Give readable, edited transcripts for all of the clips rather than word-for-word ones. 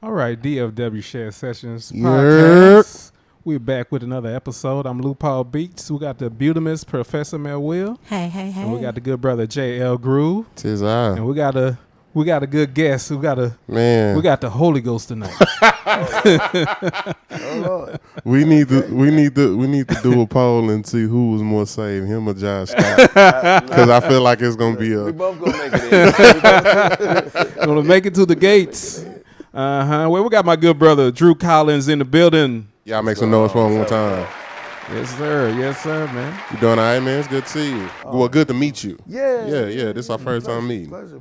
All right, DFW Shed Sessions Podcast. We're back with another episode. I'm Lou Paul Beats. We got the beautimous Professor Mel Will. Hey. And we got the good brother J Ell Groove. Tis I. And we got a good guest. We got the Holy Ghost tonight. Oh, we need to do a poll and see who was more saved, him or Josh Scott. Because I feel like it's gonna be We both gonna make it in. Gonna make it to the gates. Well, we got my good brother Drew Collins in the building. Y'all make some noise for him one time. Yes, sir, man. You doing all right, man? It's good to see you. Well, good to meet you. Yeah. This is our first time meeting. Pleasure.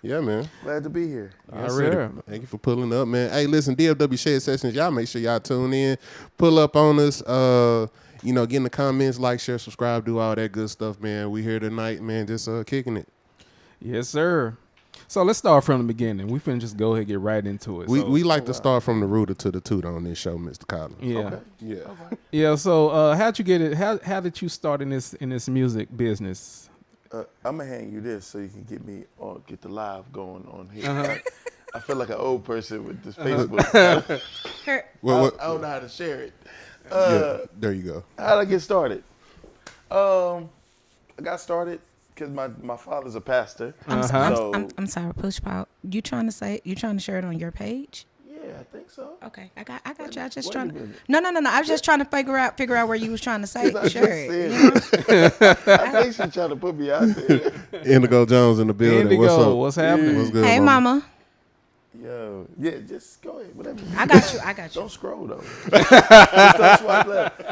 Yeah, man. Glad to be here. Already. Thank you for pulling up, man. Hey, listen, DFW Shed Sessions, y'all make sure y'all tune in. Pull up on us. Get in the comments, like, share, subscribe, do all that good stuff, man. We here tonight, man, just kicking it. Yes, sir. So let's start from the beginning. We finna just go ahead and get right into it. We like to start from the rooter to the tutor on this show, Mr. Collins. Yeah. Okay. Yeah. Okay. Yeah, so how'd you get it? How did you start in this music business? I'm gonna hand you this so you can get the live going on here. I feel like an old person with this Facebook. I don't know how to share it. There you go. How did I get started? I got started because my father's a pastor. I'm sorry, push pop. You trying to share it on your page? Yeah, I think so. Okay, I got you. I was just Wait trying a to. minute. No. I was just trying to figure out where you was trying to say. I Share just it. said I think she's trying to put me out there. Indigo Jones in the building. Indigo, What's up? what's happening? What's good, Hey, mama. Yo, yeah, just go ahead. Whatever. I got you. Don't scroll though. Just don't swipe left.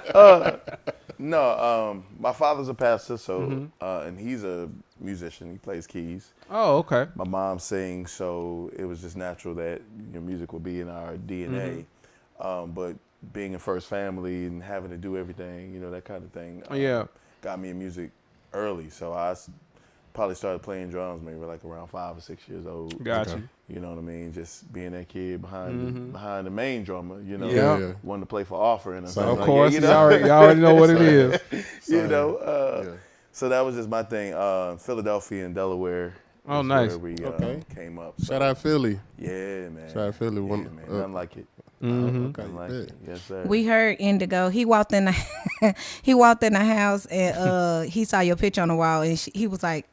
My father's a pastor, so and he's a musician. He plays keys. Oh, okay. My mom sings, so it was just natural that music would be in our DNA. But being a first family and having to do everything, that kind of thing, got me in music early. So I probably started playing drums maybe like around 5 or 6 years old. Gotcha. You know what I mean? Just being that kid behind the main drummer, Yeah. wanting to play for offering. Or So, something Of like course, that, you already know what it is. So that was just my thing. Philadelphia and Delaware. Oh, is nice. Where we came up. Shout out Philly. Yeah, man. Shout out Philly. Yeah, man. Nothing like it. Okay, Nothing like it. Yes, sir. We heard Indigo. He walked in the house and he saw your picture on the wall and he was like,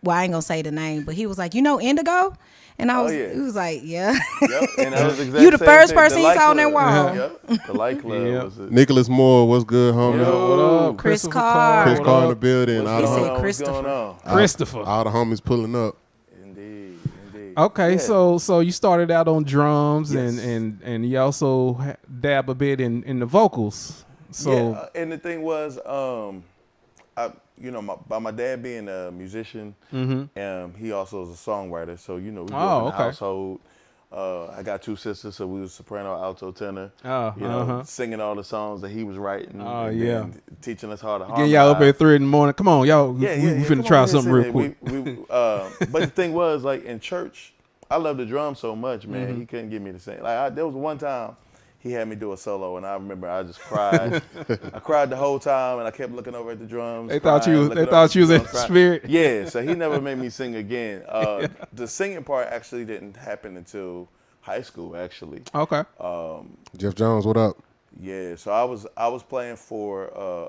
well, I ain't gonna say the name, but he was like, Indigo? And he was like, yeah. Yep. And that was exactly You the first person he saw on that wall. Yep. The Light Club was it. Nicholas Moore, what's good, homie? Yo, what up? Chris Christopher Carr. Chris What Carr in up? the building. What's All going the, on? What's Christopher. going on? Christopher. all the homies pulling up. Indeed. Okay, Yeah. so you started out on drums Yes. and you also dab a bit in the vocals. So yeah, and the thing was, by my dad being a musician, he also is a songwriter. So we grew up in a household. I got 2 sisters, so we was soprano, alto, tenor. Singing all the songs that he was writing. And teaching us how to harmonize. Getting y'all up at 3 a.m. Come on, y'all. We finna come try on, something real quick. But the thing was, like in church, I loved the drum so much, man. He couldn't get me to sing. There was one time he had me do a solo, and I remember I just cried. I cried the whole time, and I kept looking over at the drums. They thought you was in the spirit. Yeah, so he never made me sing again. The singing part actually didn't happen until high school, actually. Okay. Jeff Jones, what up? Yeah, so I was playing for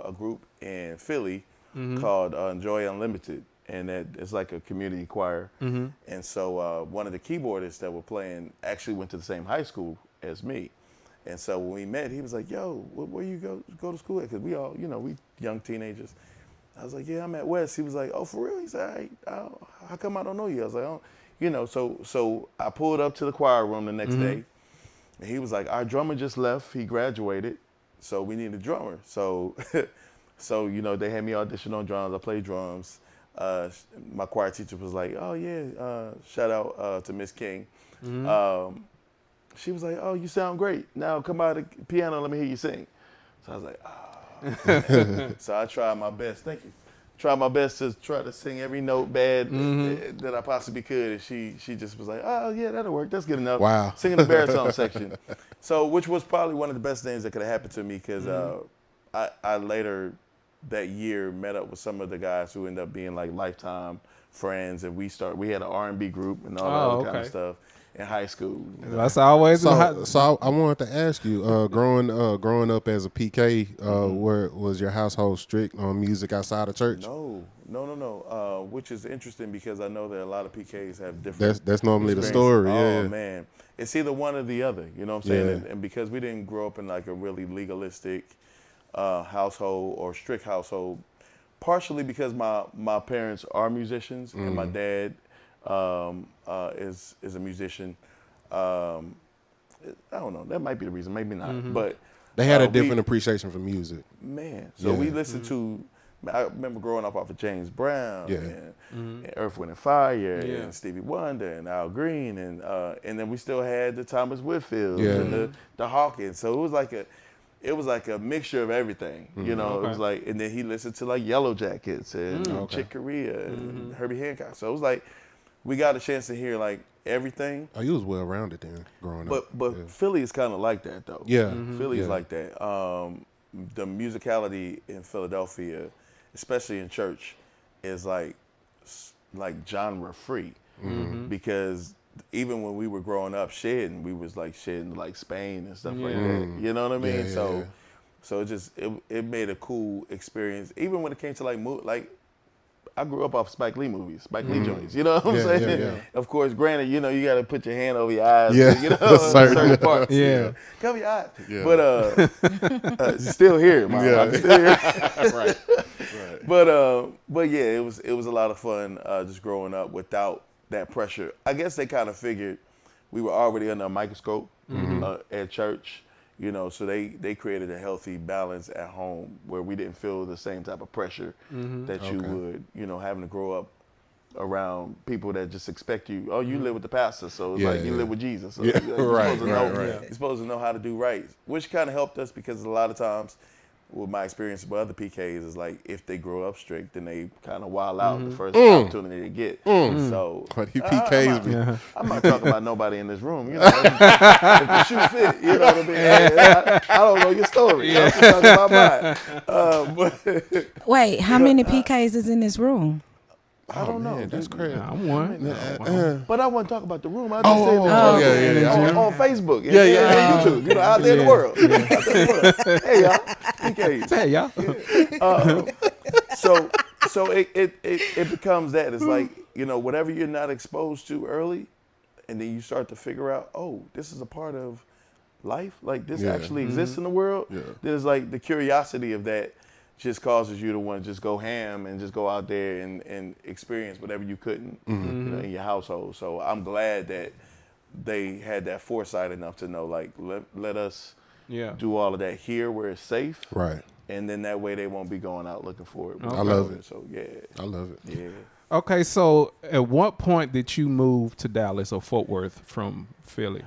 a group in Philly called Enjoy Unlimited, and it's like a community choir. And so one of the keyboardists that were playing actually went to the same high school as me. And so when we met, he was like, "Yo, where you go to school at?" Because we all, we young teenagers. I was like, "Yeah, I'm at West." He was like, "Oh, for real?" He said, "How come I don't know you?" I was like, "Oh, so I pulled up to the choir room the next day, and he was like, "Our drummer just left. He graduated, so we need a drummer." So, they had me audition on drums. I played drums. My choir teacher was like, "Oh yeah, shout out to Miss King." She was like, "Oh, you sound great. Now come out the piano and let me hear you sing." So I was like, "Oh." So I tried my best. Thank you. Tried my best to try to sing every note bad that I possibly could. And she just was like, "Oh, yeah, that'll work. That's good enough." Wow. Singing the baritone section. So, which was probably one of the best things that could have happened to me because I later that year met up with some of the guys who ended up being like lifetime friends. And we had an R&B group and all that other kind of stuff. in high school. That's always So I wanted to ask you, growing up as a PK, where was your household strict on music outside of church? No. Which is interesting because I know that a lot of PKs have different. That's normally the story. Oh yeah. man, it's either one or the other. You know what I'm saying? And because we didn't grow up in like a really legalistic household or strict household, partially because my parents are musicians and my dad is a musician. I don't know. That might be the reason. Maybe not. But They had a different appreciation for music. Man, so we listened to. I remember growing up off of James Brown and Earth, Wind and Fire and Stevie Wonder and Al Green and then we still had the Thomas Whitfields and the Hawkins. So it was like a mixture of everything, you know. It was like, and then he listened to like Yellow Jackets and Chick Corea and Herbie Hancock. So it was like we got a chance to hear like everything. Oh, you was well rounded then growing up. But Philly is kind of like that though. Yeah, Philly is like that. The musicality in Philadelphia, especially in church, is like genre free, because even when we were growing up shedding, we was like shedding like Spain and stuff like that. You know what I mean? So it made a cool experience. Even when it came to like I grew up off Spike Lee movies, SpikeLee joints. You know what I'm saying? Yeah. Of course, granted, you know you got to put your hand over your eyes. Yeah, you know, certain parts. Yeah, you know? Cover your eyes. Yeah. But still here, man. Yeah. I'm still here. Right. But yeah, it was a lot of fun just growing up without that pressure. I guess they kind of figured we were already under a microscope at church, you know, so they created a healthy balance at home where we didn't feel the same type of pressure that you would, you know, having to grow up around people that just expect you. Oh, you live with the pastor, so it's like you live with Jesus. So you're supposed to know how to do right, which kind of helped us because a lot of times, with my experience with other PKs, is like if they grow up strict, then they kind of wild out the first opportunity they get. So PKs, I'm not talking about nobody in this room. You know, if the shoe fit, you know what I mean. I don't know your story. I'm just talking about mine. Wait, how many PKs is in this room? I don't know. That's crazy. I'm one. But I wasn't talking about the room. I just said on Facebook. Yeah. YouTube. You know, out there in the world. Hey, y'all. PKs. Hey, y'all. So it becomes that. It's like, you know, whatever you're not exposed to early, and then you start to figure out, oh, this is a part of life. Like, this actually exists in the world. Yeah. There's like the curiosity of that just causes you to want to just go ham and just go out there and experience whatever you couldn't you know, in your household. So I'm glad that they had that foresight enough to know, like, let us do all of that here where it's safe. Right. And then that way they won't be going out looking for it. I love it. So, yeah. I love it. Yeah. Okay, so at what point did you move to Dallas or Fort Worth from Philly?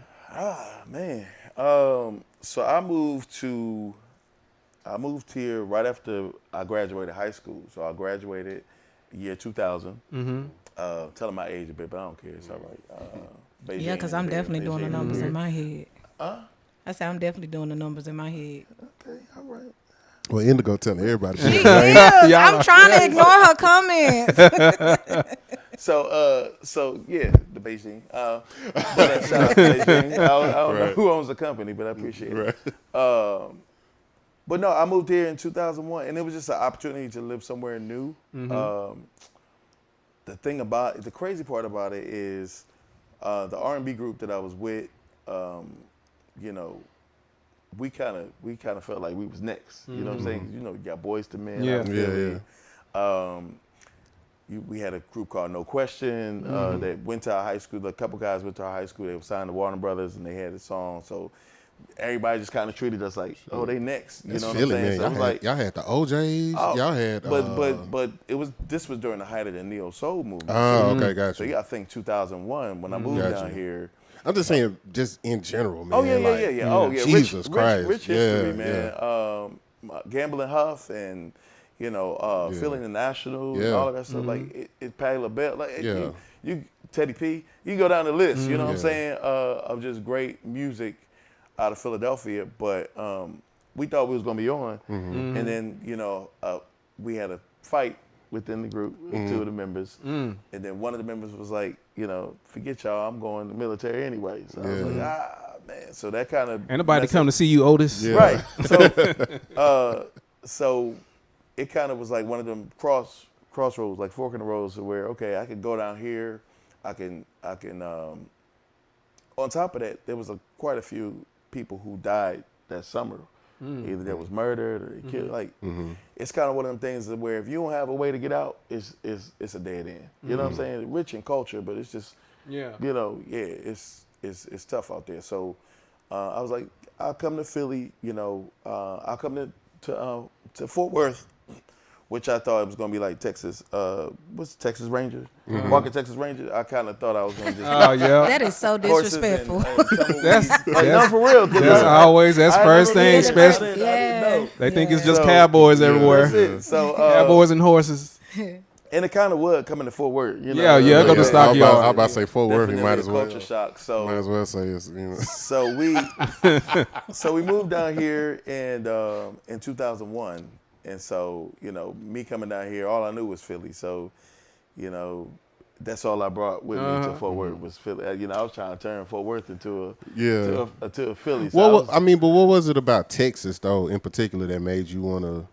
Man. So I moved here right after I graduated high school. So I graduated year 2000. Tell them my age a bit, but I don't care. It's all right. Yeah, because I'm definitely doing the numbers in my head. I said I'm definitely doing the numbers in my head. Okay, all right. Well, Indigo telling everybody. She is. I'm trying to ignore her comments. So yeah, the Beijing. But shout out to Beijing. I don't know who owns the company, but I appreciate it. But no, I moved here in 2001, and it was just an opportunity to live somewhere new. The crazy part about it is the R&B group that I was with, you know, we kind of felt like we was next. You know what I'm saying? You know, you got Boys to Men. We had a group called No Question that went to our high school. A couple guys went to our high school. They were signed to Warner Brothers, and they had a song. So everybody just kind of treated us like, oh, they next. You know what I'm saying? Man. So y'all had the OJs. Y'all had. But this was during the height of the neo soul movement. Oh, okay, gotcha. So you got to think 200001 when I moved down here. I'm just saying, just in general, man. Oh yeah. Oh yeah. Jesus Christ. Rich history, man. Gambling Huff and, you know, Feeling the National and all of that stuff. Like it Patti LaBelle. Like you Teddy P. You can go down the list. You know what I'm saying? Of just great music out of Philadelphia. But we thought we was gonna be on, and then, you know, we had a fight within the group, two of the members. And then one of the members was like, forget y'all, I'm going to the military anyway. So I was like, man. So that kind of. Ain't nobody come to see you, Otis. Yeah. Right. So it kind of was like one of them crossroads, like fork in the road, where, okay, I could go down here. I can. On top of that, there was quite a few people who died that summer. Either that was murdered or they killed. Like, it's kind of one of them things where if you don't have a way to get out, it's a dead end. You know what I'm saying? Rich in culture, but it's just, it's tough out there. So I was like, I'll come to Philly. I'll come to Fort Worth, which I thought it was gonna be like Texas. What's Texas Rangers? Walking Texas Rangers. I kind of thought I was gonna just. Oh yeah. That is so disrespectful. That's for real. That's first thing, especially. They think it's just cowboys everywhere. That's it. So cowboys and horses. And it kind of would coming to Fort Worth. Go to the stockyard. I was about to say Fort Worth. You might as well. Culture shock. So might as well say it's. So we moved down here in 2001. And so, me coming down here, all I knew was Philly. So, that's all I brought with me to Fort Worth was Philly. I was trying to turn Fort Worth into a Philly. So but what was it about Texas though, in particular, that made you want to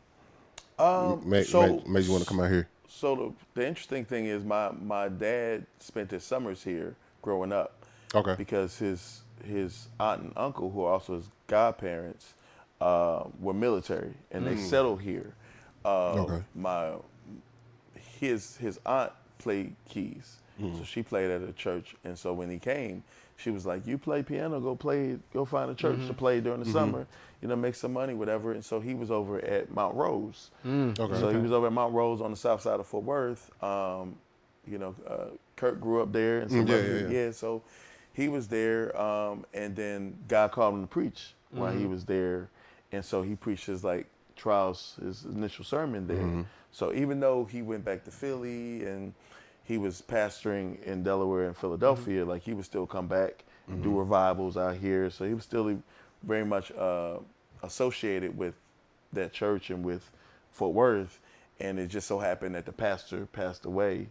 made you want to come out here? So the interesting thing is, my dad spent his summers here growing up. Okay. Because his aunt and uncle, who are also his godparents, were military, and they settled here. His aunt played keys, so she played at a church, and so when he came, she was like, "You play piano? Go find a church to play during the summer. Make some money, whatever." And so he was over at Mount Rose. He was over at Mount Rose on the south side of Fort Worth. Kurt grew up there, and so he was there, and then God called him to preach while he was there. And so he preached his initial sermon there. So even though he went back to Philly and he was pastoring in Delaware and Philadelphia, like he would still come back and do revivals out here. So he was still very much associated with that church and with Fort Worth. And it just so happened that the pastor passed away,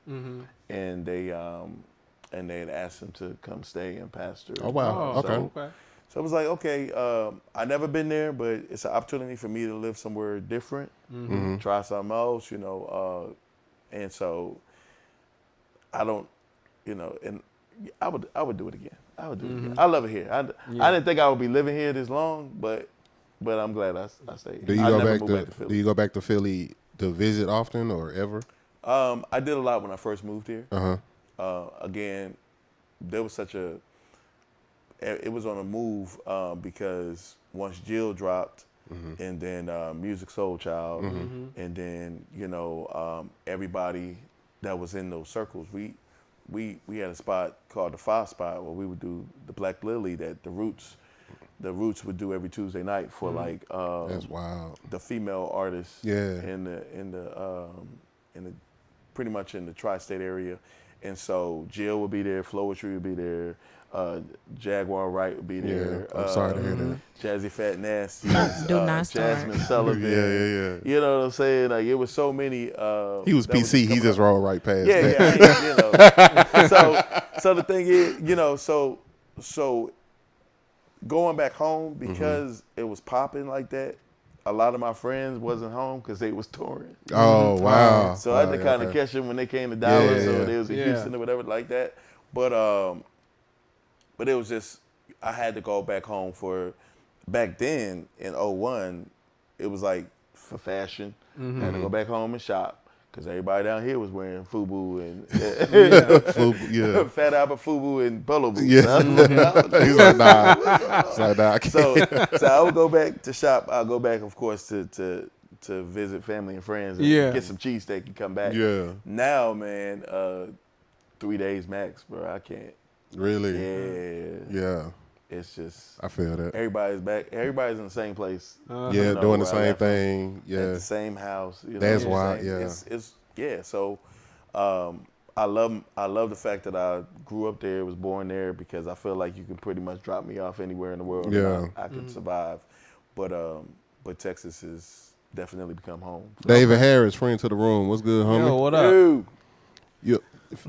and they had asked him to come stay and pastor. Oh wow! Okay. So I was like, okay, I've never been there, but it's an opportunity for me to live somewhere different, try something else, and so I don't, and I would do it again. I would do it again. I love it here. I didn't think I would be living here this long, but I'm glad I stayed. Do you go back to Philly to visit often or ever? I did a lot when I first moved here. Again, there was it was on a move because once Jill dropped, and then Music Soul Child, and then everybody that was in those circles, we had a spot called the Five Spot where we would do the Black Lily that the Roots would do every Tuesday night for that's wild. The female artists in the pretty much in the tri-state area. And so Jill would be there, Flowetry would be there, Jaguar Wright would be there. I'm sorry to hear that. Jazzy Fat Nasty, Do not start. Jasmine Sullivan. Yeah. You know what I'm saying? Like it was so many. He was PC. He just rolled right past. So the thing is, so going back home because it was popping like that. A lot of my friends wasn't home because they was touring. Oh wow! So I had to kind of catch them when they came to Dallas or they was in Houston or whatever like that. But it was just I had to go back home for back then in 2001. It was like for fashion. I had to go back home and shop because everybody down here was wearing FUBU and Fat Albert FUBU and Polo boots. He's like nah. It's like nah. So I would go back to shop. I'll go back, of course, to visit family and friends and get some cheesesteak and come back. Yeah. Now, man, 3 days max, bro. I can't. Really? Yeah. It's just. I feel that. Everybody's back. Everybody's in the same place. Doing the same thing. Yeah. At the same house. That's why. Yeah. So, I love the fact that I grew up there, was born there, because I feel like you can pretty much drop me off anywhere in the world. Yeah. And I could survive. But Texas is definitely become home. David Harris, friend to the room. What's good, homie? Yo, what up? Dude. You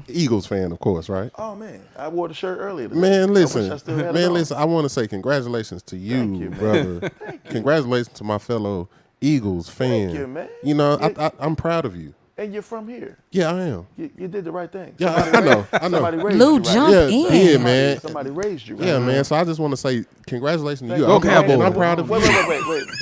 Eagles fan, of course, right? Oh man, I wore the shirt earlier today. Man, listen, I wish I still had it on. I want to say congratulations to you, brother. Congratulations to my fellow Eagles fan. Thank you, man. You know, I'm proud of you. And you're from here. Yeah, I am. You did the right thing. Yeah, I know. Somebody raised Lou, you right. jump in. Yeah, man. Somebody raised you right. Yeah, man. So I just want to say congratulations to you. Go Cowboys. And I'm proud of you. Wait.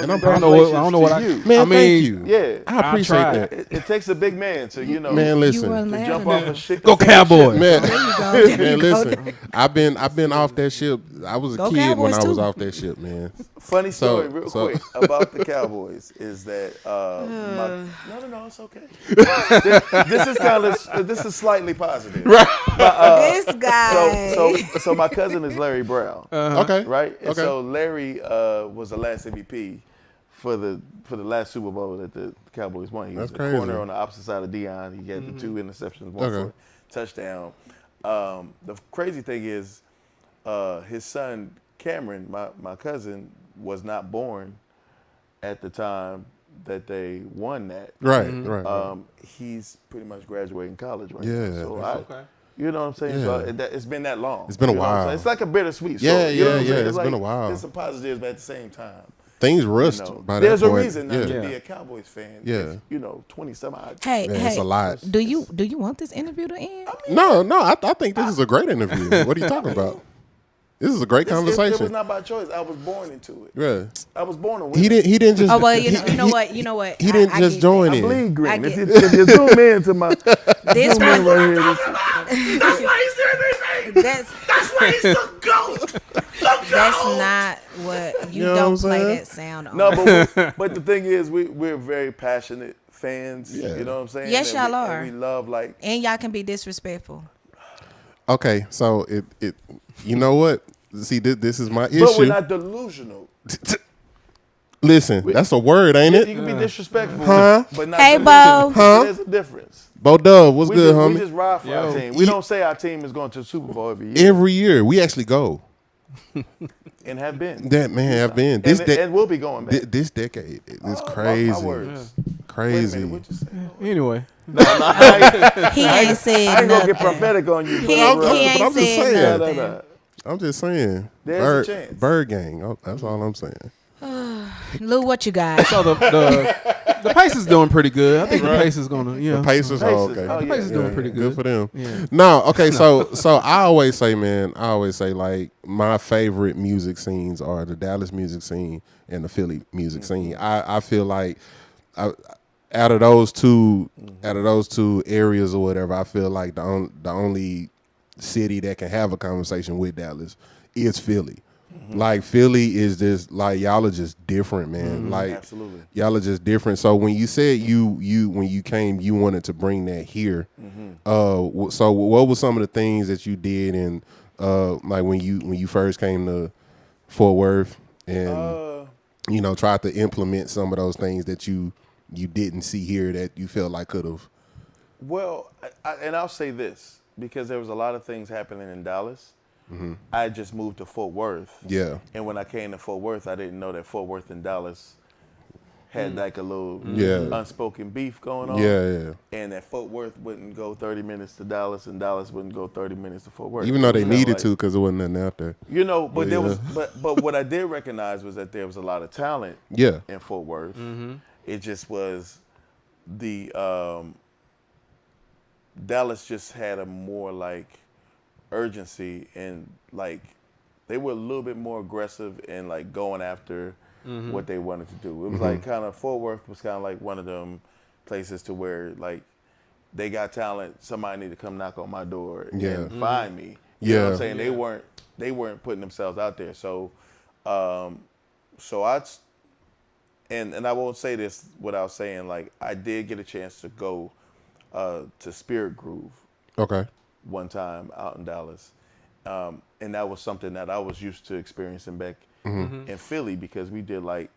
And I'm I don't know what I. you. Man, I mean, thank you. Yeah. I appreciate tried. that. It takes a big man to, Man, You listen. weren't to jump laughing. off a shit. Go Cowboys. Man, There you go. There man, you go. listen. I've been off that ship. I was a Go kid when Cowboys, I was too. off that ship, man. Funny story, So- real so- quick, about the Cowboys is that no, it's okay. This is slightly positive. Right. This guy. So my cousin is Larry Brown. Okay. Right? And Okay. so Larry was the last MVP for the last Super Bowl that the Cowboys won. He was That's a crazy. corner on the opposite side of Deion. He had the 2 interceptions, one Okay. for a touchdown. The crazy thing is his son Cameron, my cousin, was not born at the time that they won that. Right. He's pretty much graduating college right Yeah, now. So that's okay. you know what I'm saying? Yeah. So it's been that long. It's been a You know what I'm while. saying? It's like a bittersweet. Yeah, story. You know what I'm yeah, saying? it's been a while. There's some positives, but at the same time, Things rust you know, by that there's a point. reason not yeah. to be a Cowboys fan. Yeah. If, 20-some odd. Hey, Man, hey. it's a lot. Do you want this interview to end? No, I think this is a great interview. What are you talking about? This is a great It conversation. was not by choice. I was born into it. Yeah. I was born a winner. He didn't just. Oh well, you know what? He didn't just join I in. bleed green. I If get- you zoom in to my This zoom in one. right here, That's why he's doing everything. That's That's why he's the GOAT. The that's GOAT. not what you You know don't what I'm play saying? that sound on. No, but the thing is, we're very passionate fans. Yeah. You know what I'm saying? Yes, And y'all we- are. and we love like. And y'all can be disrespectful. Okay, so it you know what? See, this is my But we're issue. not delusional. Listen, that's a word, ain't You it? can be disrespectful, Huh? but not Hey, delusional. Bo. Huh? There's a difference. Bo Dub, what's We good, just, homie? we just ride for our team. We don't say our team is going to the Super Bowl every year, Every year we actually go. and have been. That man have been this and we'll be going back. this decade. It's My crazy, words. Wait a crazy. minute, what you say? Anyway, He ain't said I ain't gonna get nothing. prophetic on you. He, I'm- he but ain't I'm just said saying. nothing. No. I'm just saying. There's a chance. Bird gang. Oh, that's all I'm saying. Lou, what you got? so the pace is doing pretty good. I think the pace is gonna. Yeah. The Pacers, Pacers. okay. Oh, The yeah. pace is doing pretty good. Good for them. Yeah. No, okay, so I always say, man, like my favorite music scenes are the Dallas music scene and the Philly music scene. I feel like out of those two areas or whatever, I feel like the only city that can have a conversation with Dallas is Philly. Like Philly is just like y'all are just different, man. Like Absolutely. y'all are just different. So when you said you when you came, you wanted to bring that here. So what were some of the things that you did and like when you first came to Fort Worth and tried to implement some of those things that you didn't see here that you felt like could have. Well, and I'll say this because there was a lot of things happening in Dallas. I had just moved to Fort Worth. Yeah. And when I came to Fort Worth, I didn't know that Fort Worth and Dallas had like a little unspoken beef going on. Yeah. And that Fort Worth wouldn't go 30 minutes to Dallas, and Dallas wouldn't go 30 minutes to Fort Worth. Even though they It was kinda needed like- to because there wasn't nothing out there. but there Yeah. was, but what I did recognize was that there was a lot of talent Yeah. in Fort Worth. It just was the Dallas just had a more like urgency and like they were a little bit more aggressive and like going after what they wanted to do. It was like kind of Fort Worth was kind of like one of them places to where like they got talent. Somebody need to come knock on my door and find me. You know what I'm saying? They weren't putting themselves out there. So, and I won't say this without saying like I did get a chance to go to Spirit Groove. Okay. One time out in Dallas. And that was something that I was used to experiencing back in Philly because we did like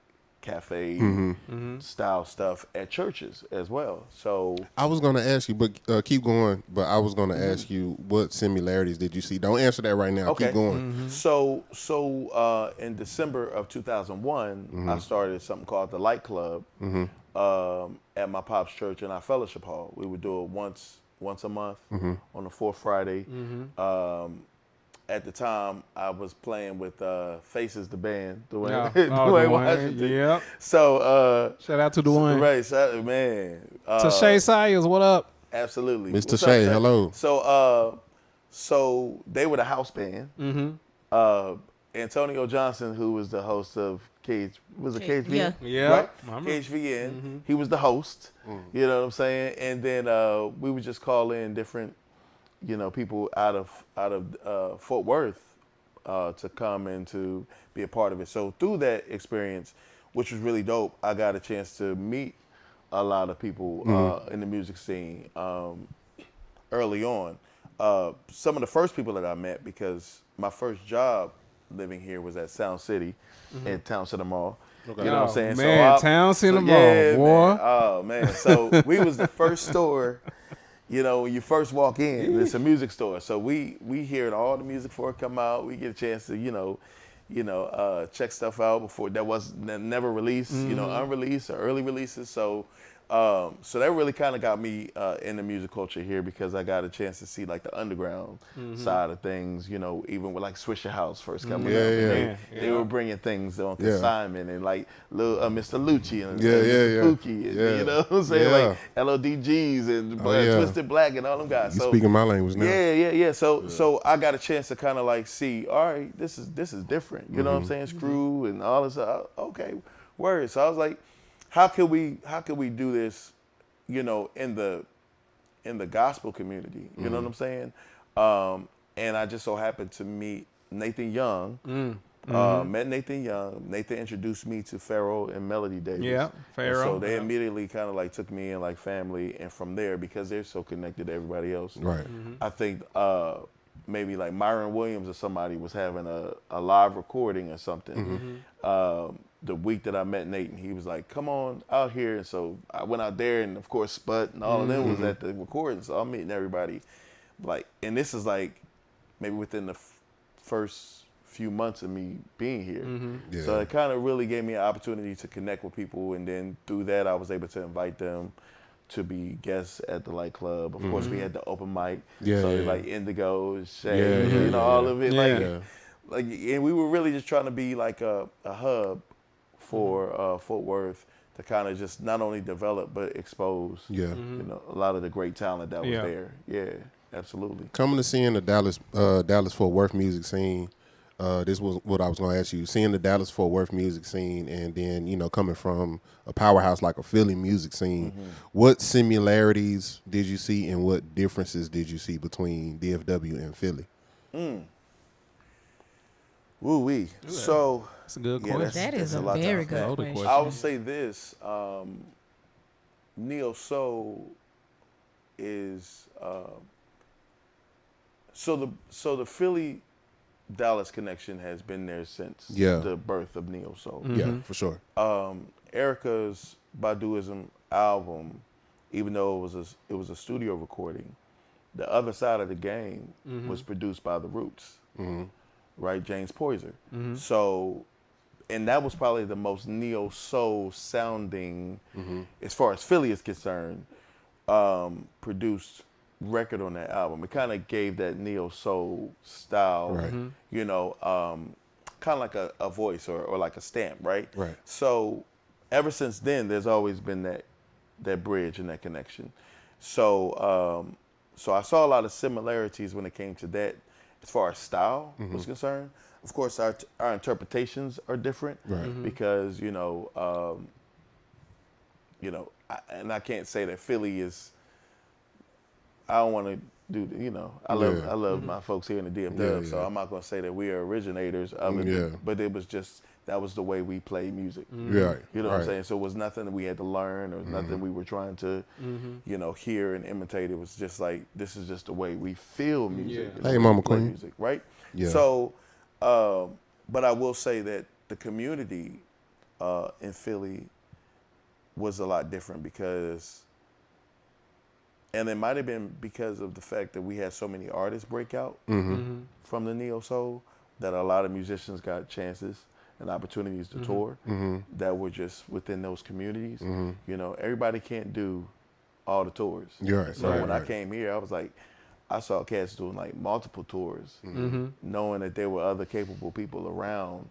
cafe style stuff at churches as well. So I was going to ask you, but keep going. But I was going to ask you, what similarities did you see? Don't answer that right now. okay. Keep going. So in December of 2001, I started something called the Light Club at my pop's church in our fellowship hall. We would do it once a month on the fourth Friday. At the time, I was playing with Faces the band, Dwayne, Dwayne Washington. Yep. So Shout out to Dwayne. right, man. To Shay Sayers, what up? Absolutely, Mr. What's up, Shay, hello. So they were the house band. Antonio Johnson, who was the host of KHVN? Yeah. Yeah. Right? I remember. KHVN. He was the host. You know what I'm saying? And then we would just call in different, people out of Fort Worth to come and to be a part of it. So through that experience, which was really dope, I got a chance to meet a lot of people in the music scene early on. Some of the first people that I met, because my first job living here was at Sound City at Town Center Mall. Okay. You know what I'm saying? Man, Town Center Mall, boy. Man. Oh, man. So we was the first store, when you first walk in, it's a music store. So we hearing all the music before it come out. We get a chance to, check stuff out before that was never released, unreleased or early releases. So that really kind of got me in the music culture here, because I got a chance to see like the underground side of things, even with like Swisher House first coming up. They were bringing things on consignment and like little Mr. Lucci and Pookie, and, you know what I'm saying? Like LODGs and Twisted Black and all them guys. You speaking my language now. Yeah. So I got a chance to kind of like see, all right, this is different. You know what I'm saying? Screw and all this. Okay, word. So I was like, how can we do this, in the gospel community? You know what I'm saying? And I just so happened to meet Nathan Young. Met Nathan Young. Nathan introduced me to Pharaoh and Melody Davis. Yeah, Pharaoh. And so they immediately kind of like took me in like family, and from there, because they're so connected to everybody else, Right. I think maybe like Myron Williams or somebody was having a live recording or something. The week that I met Nathan, he was like, come on out here. And so I went out there, and of course Spud and all of them was at the recording. So I'm meeting everybody. And this is like maybe within the first few months of me being here. So it kind of really gave me an opportunity to connect with people. And then through that, I was able to invite them to be guests at the Light Club. Of course, we had the open mic. Like Indigo, Shay, all of it. And we were really just trying to be like a hub for Fort Worth to kind of just not only develop but expose a lot of the great talent that was there. Yeah, absolutely. Coming to seeing the Dallas Fort Worth music scene, this was what I was going to ask you. Seeing the Dallas Fort Worth music scene, and then coming from a powerhouse like a Philly music scene, what similarities did you see, and what differences did you see between DFW and Philly? Woo-wee. So that's a good question. That is a very good question. I would say this, Neo Soul is so the Philly Dallas connection has been there since the birth of Neo Soul. Yeah, for sure. Erica's Baduism album, even though it was a studio recording, the other side of the game was produced by the Roots. Right, James Poyser. So, and that was probably the most neo soul sounding, as far as Philly is concerned, produced record on that album. It kind of gave that neo soul style, kind of like a voice or like a stamp, right? Right. So, ever since then, there's always been that bridge and that connection. So, so I saw a lot of similarities when it came to that. As far as style was concerned, of course, our interpretations are different, because and I can't say that Philly is. I don't want to do. I love my folks here in the DFW, so I'm not going to say that we are originators of it. But it was just that was the way we play music. Right. You know what I'm saying? So it was nothing that we had to learn, or nothing we were trying to, hear and imitate. It was just like, this is just the way we feel music. Hey, Mama Queen. Music, right? Yeah. So, but I will say that the community in Philly was a lot different because, and it might have been because of the fact that we had so many artists break out from the neo soul that a lot of musicians got chances and opportunities to tour that were just within those communities. You know, everybody can't do all the tours. You're right. So right, when right. I came here, I was like, I saw cats doing like multiple tours, knowing that there were other capable people around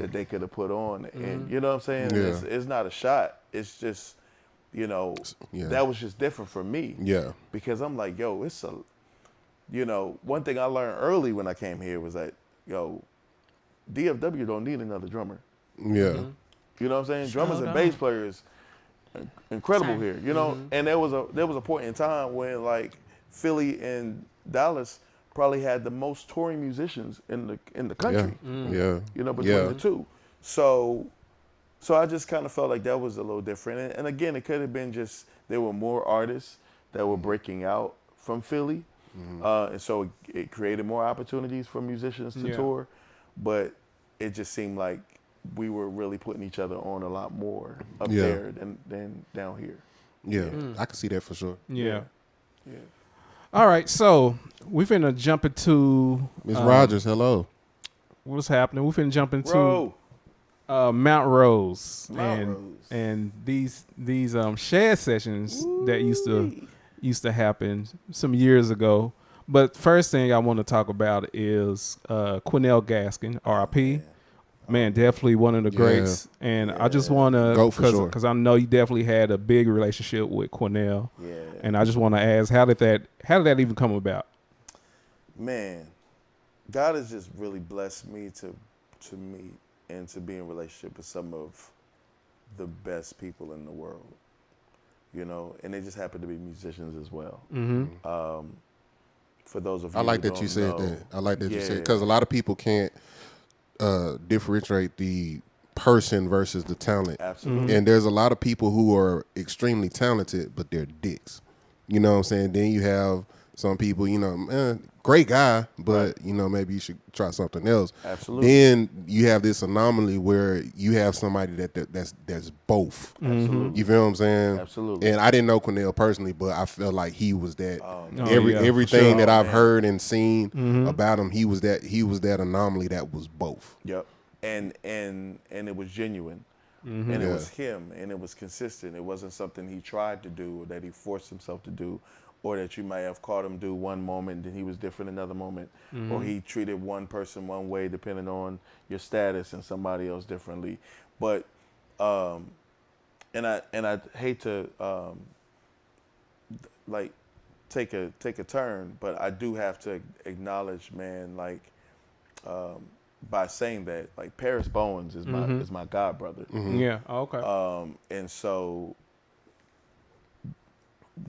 that they could have put on. And you know what I'm saying? Yeah. It's not a shot. It's just, you know, that was just different for me. Yeah. Because I'm like, yo, it's a, you know, one thing I learned early when I came here was that, yo, DFW don't need another drummer. Yeah. You know what I'm saying? Sure Drummers and don't. bass players, incredible Same. here. You know, and there was a point in time when like Philly and Dallas probably had the most touring musicians in the country. Yeah. You know, between the two. So I just kind of felt like that was a little different. And again, it could have been just there were more artists that were breaking out from Philly, and so it created more opportunities for musicians to tour. But it just seemed like we were really putting each other on a lot more up there than down here. Yeah. I can see that for sure. Yeah. Yeah. All right, so we finna jump into Miss Rogers, hello. what's happening. We finna jump into Bro. Mount Rose Mount and Rose. and these shed sessions that used to happen some years ago. But first thing I want to talk about is Quinnell Gaskin, R.I.P. Man, definitely one of the greats. And I just want to, Go for sure. because I know you definitely had a big relationship with Quinnell. Yeah. And I just want to ask, how did that even come about? Man, God has just really blessed me to meet and to be in relationship with some of the best people in the world. You know, and they just happen to be musicians as well. For those of you I like who that you don't said know, that. I like that you said Yeah. because a lot of people can't differentiate the person versus the talent. Absolutely. And there's a lot of people who are extremely talented, but they're dicks. You know what I'm saying? Then you have some people, you know, great guy, but, you know, maybe you should try something else. Absolutely. Then you have this anomaly where you have somebody that's both. Absolutely. You feel what I'm saying? Absolutely. And I didn't know Quinnell personally, but I felt like he was that. yeah, Everything for that sure. I've Man. heard and seen about him, he was that anomaly that was both. Yep. And it was genuine. And it was him, and it was consistent. It wasn't something he tried to do or that he forced himself to do, or that you might have caught him do one moment, then he was different another moment, or he treated one person one way depending on your status and somebody else differently. But and I hate to like take a turn, but I do have to acknowledge, man, like by saying that, like Paris Bowens is my god brother. Yeah. Okay. And so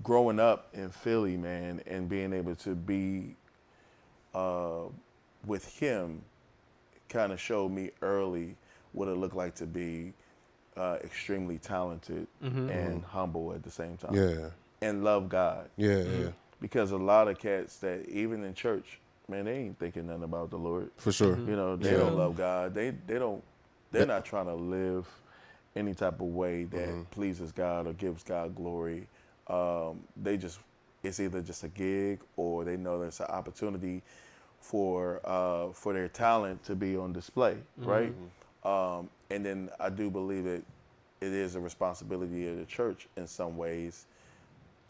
growing up in Philly, man, and being able to be with him kind of showed me early what it looked like to be extremely talented and humble at the same time. Yeah. And love God. Yeah, yeah. Because a lot of cats that even in church, man, they ain't thinking nothing about the Lord. For sure. You know, they don't love God. They're not trying to live any type of way that pleases God or gives God glory. It's either just a gig or they know there's an opportunity for their talent to be on display, right? And then I do believe that it is a responsibility of the church in some ways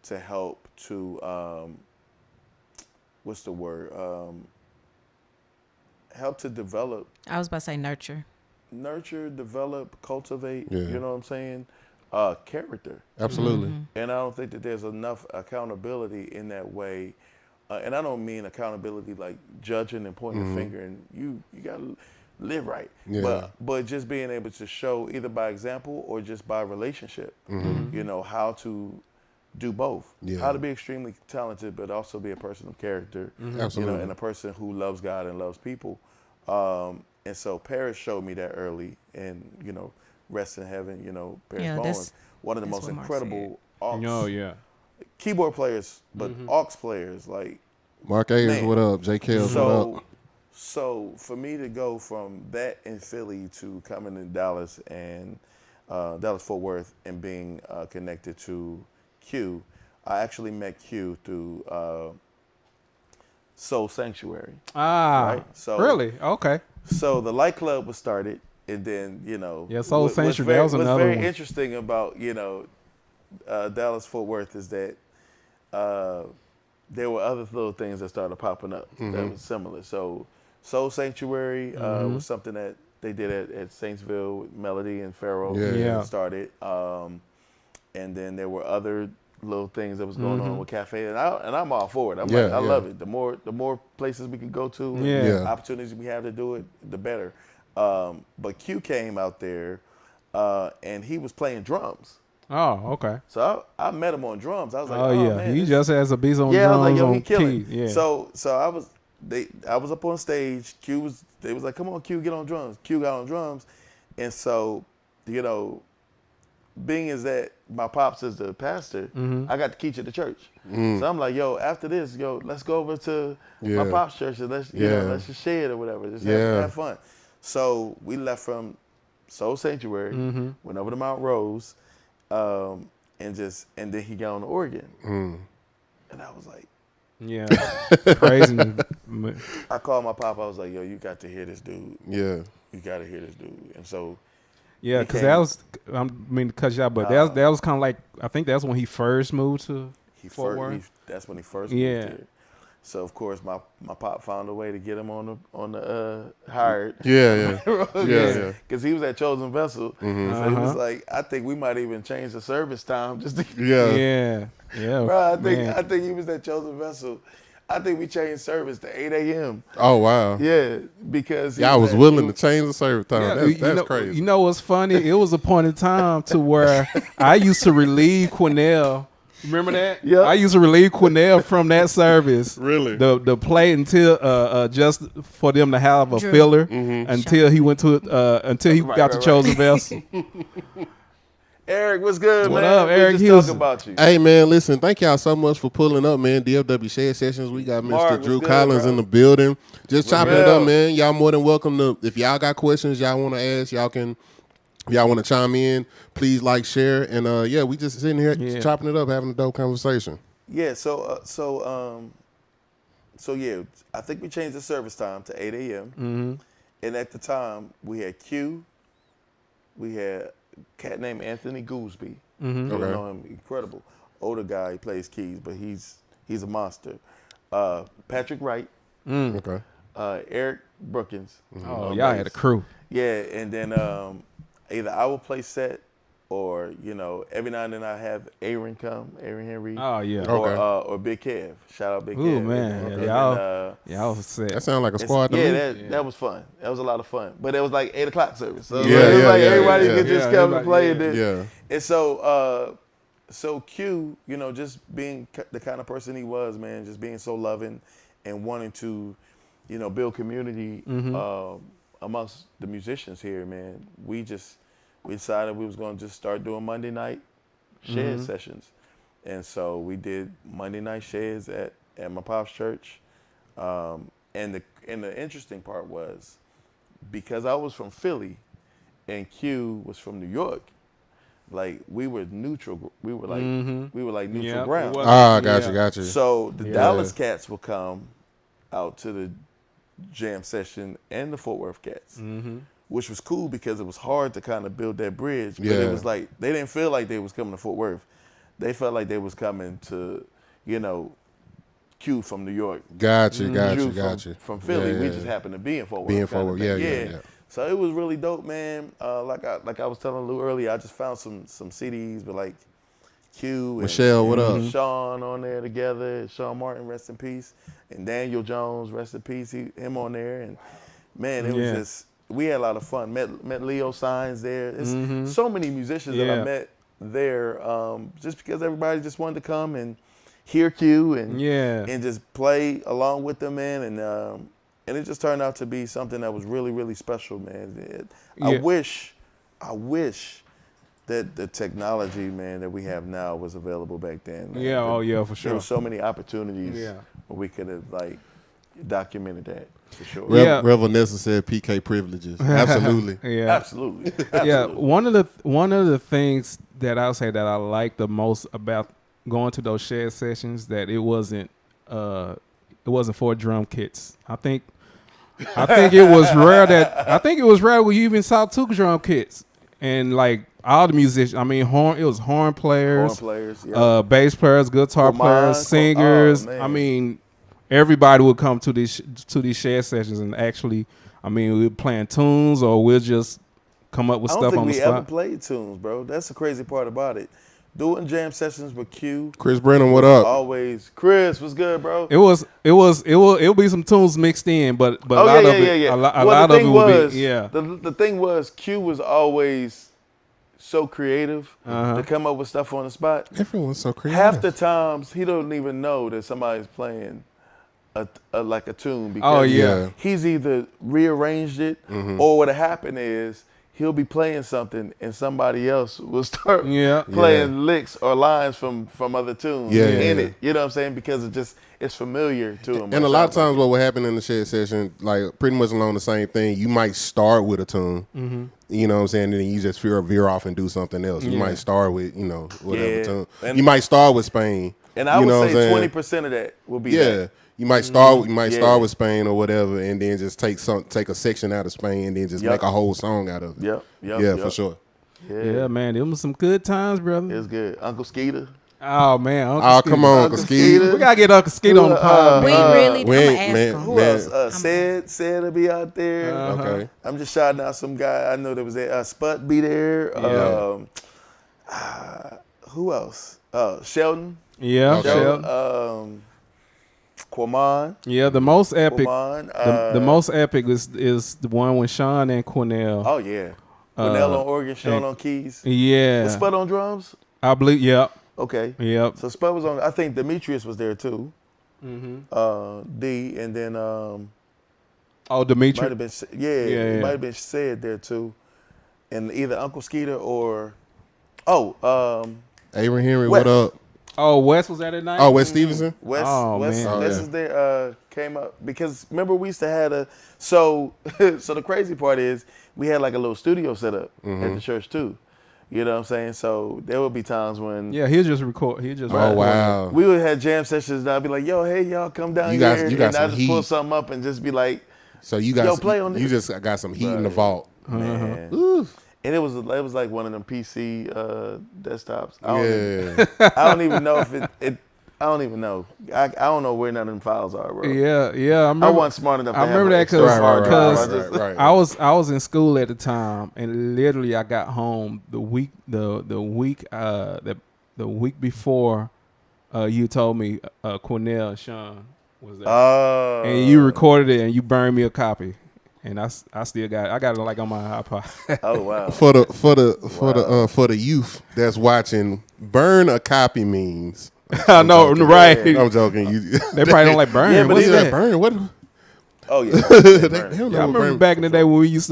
to help to what's the word? Help to develop. I was about to say nurture. Nurture, develop, cultivate. Yeah. You know what I'm saying? Character. Absolutely. And I don't think that there's enough accountability in that way. And I don't mean accountability like judging and pointing the finger and you got to live right. Yeah. But just being able to show either by example or just by relationship, you know, how to do both. Yeah. How to be extremely talented, but also be a person of character. You Absolutely. know, and a person who loves God and loves people. And so Paris showed me that early, and you know, rest in heaven. You know, Paris Yeah, Bowens, one of the that's most what Mark incredible aux Oh yeah. keyboard players, but aux players like Mark Ayers, Man. what up? J. Kells, what up? So for me to go from that in Philly to coming to Dallas and Dallas Fort Worth and being connected to Q, I actually met Q through Soul Sanctuary. Right? So really? Okay. So the Light Club was started, and then Soul Sanctuary. That was another one. What's very interesting about Dallas Fort Worth is that there were other little things that started popping up that was similar. So Soul Sanctuary was something that they did at Saintsville with Melody and Pharaoh started. And then there were other little things that was going on with Cafe, and I'm all for it. I love it. The more places we can go to, opportunities we have to do it, the better. But Q came out there, and he was playing drums. Oh, okay. So I met him on drums. I was like, man, he just has a beat on drums. I was like, yo, he on killing. key. Yeah. So I was up on stage. They was like, come on, Q, get on drums. Q got on drums, and so being as that my pops is the pastor, I got the key to the church. So I'm like, yo, after this, let's go over to my pop's church and let's just shed or whatever, just have fun. So we left from Soul Sanctuary, went over to Mount Rose, and then he got on the organ, and I was like, crazy. I called my pop. I was like, yo, you got to hear this dude. Yeah, you got to hear this dude, and so. Yeah, because that was, I mean, to cut you out, but that was kind of like, I think that's when he first moved to Fort Worth. That's when he first moved here. So of course my pop found a way to get him on the hired. Because he was at Chosen Vessel. So he was like, I think we might even change the service time just to. Bro, I think he was at Chosen Vessel. I think we changed service to 8 a.m. Oh, wow. Yeah, because... I was willing to change the service time. That's crazy. You know what's funny? It was a point in time to where I used to relieve Quinnell. Remember that? Yeah. I used to relieve Quinnell from that service. Really? The play until just for them to have a filler until he went to until he got to Chosen Vessel. Eric, what's good, what man? Up, Eric? We just talking about you. Hey, man, listen, thank y'all so much for pulling up, man. DFW Shed Sessions. We got Mr. Drew Collins in the building. Just chopping it up, man. Y'all more than welcome to, if y'all got questions y'all want to ask, y'all want to chime in, please like, share. And, we just sitting here chopping it up, having a dope conversation. Yeah, so I think we changed the service time to 8 a.m. And at the time, we had Q, we had a cat named Anthony Goolsby. You know him, incredible. Older guy, he plays keys, but he's a monster. Patrick Wright. Eric Brookins. Oh, y'all had a crew. Yeah, and then either I will play set or, every now and then I have Aaron Henry. Oh, yeah. Or Big Kev. Shout out Big Kev. Ooh, man. Y'all was set. That sounded like a squad to me. That was fun. That was a lot of fun. But it was like 8 o'clock service. So everybody could just come and play. And so Q, just being the kind of person he was, man, just being so loving and wanting to, build community amongst the musicians here, man. We decided we was going to just start doing Monday night shed sessions. And so we did Monday night sheds at my pop's church. And the interesting part was, because I was from Philly and Q was from New York, like we were neutral. We were like neutral ground. Gotcha. So the Dallas cats would come out to the jam session and the Fort Worth cats, which was cool because it was hard to kind of build that bridge. But it was like they didn't feel like they was coming to Fort Worth. They felt like they was coming to, Q from New York. Gotcha. From Philly, we just happened to be in Fort Worth. Yeah. So it was really dope, man. Like I was telling Lou earlier, I just found some CDs with like Q and Michelle, what up? Sean on there together. Sean Martin, rest in peace, and Daniel Jones, rest in peace. Him on there, and man, it was just we had a lot of fun. Met Leo Signs there. There's so many musicians that I met there, just because everybody just wanted to come and hear Q and just play along with them, man, and it just turned out to be something that was really, really special, man. I wish that the technology, man, that we have now was available back then. Man. For sure. There were so many opportunities where we could have documented that. For sure. Rev Vanessa said PK privileges. Absolutely. Yeah. Absolutely. Yeah. One of the things that I'll say that I like the most about going to those shed sessions that it wasn't for drum kits. I think it was rare where you even saw 2 drum kits and like all the musicians. I mean, it was horn players, Yeah. bass players, guitar players, singers. I mean, everybody would come to these shed sessions and actually, I mean, we're playing tunes or we'll just come up with stuff on the spot. I don't think we ever played tunes, bro. That's the crazy part about it. Doing jam sessions with Q. Chris Brennan, what up? Always. Chris, what's good, bro? It will be some tunes mixed in, but a lot of it would be. The thing was, Q was always so creative to come up with stuff on the spot. Everyone's so creative. Half the times he don't even know that somebody's playing like a tune because he's either rearranged it or what happened is he'll be playing something and somebody else will start playing licks or lines from other tunes in it. You know what I'm saying? Because it's familiar to him. And a lot of times what will happen in the shed session, like pretty much along the same thing, you might start with a tune. You know what I'm saying? And then you just veer off and do something else. You might start with, whatever tune. And you might start with Spain. And I would say 20% of that will be that. You might start with Spain or whatever, and then just take a section out of Spain, and then just make a whole song out of it. Yep. For sure. Yeah, man, them was some good times, brother. It was good. Uncle Skeeter. Oh man, come on, Uncle Skeeter. We gotta get Uncle Skeeter on the pod. We really don't ask him. Who else? Said to be out there. Okay. I'm just shouting out some guy I know that was there. Sput be there. Who else? Sheldon. Yeah, Sheldon. Quamon. Yeah, the most epic. Quamon, the most epic is the one with Sean and Cornell. Oh yeah, Cornell on organ, Sean on keys. Yeah, was Spud on drums? I believe. Yep. Okay. Yep. So Spud was on. I think Demetrius was there too. D and then Demetrius might have been it might have been said there too, and either Uncle Skeeter or Avery Henry, Wes. what up? Oh, Wes was at it night. Oh, Wes Stevenson. Wes man. is there. Came up because remember we used to have so the crazy part is we had like a little studio set up at the church too. You know what I'm saying? So there would be times when he'll just record. He'll just wow. We would have jam sessions and I'd be like, yo, hey y'all come down here and I just pull something up and just be like, so you got play on this. You just got some heat in the vault. Man. And it was like one of them PC desktops. I don't even know if it I don't even know. I don't know where none of them files are, bro. Yeah. I wasn't smart enough. I remember that because right. I was in school at the time, and literally I got home the week before you told me Cornell and Sean was there, and you recorded it and you burned me a copy. And I still got it. I got it like on my iPod. Oh wow! For the youth that's watching, burn a copy means. I know, right? I'm joking. They probably don't like burn. Yeah, what's that burn? What? Oh yeah. I remember back in the day when we used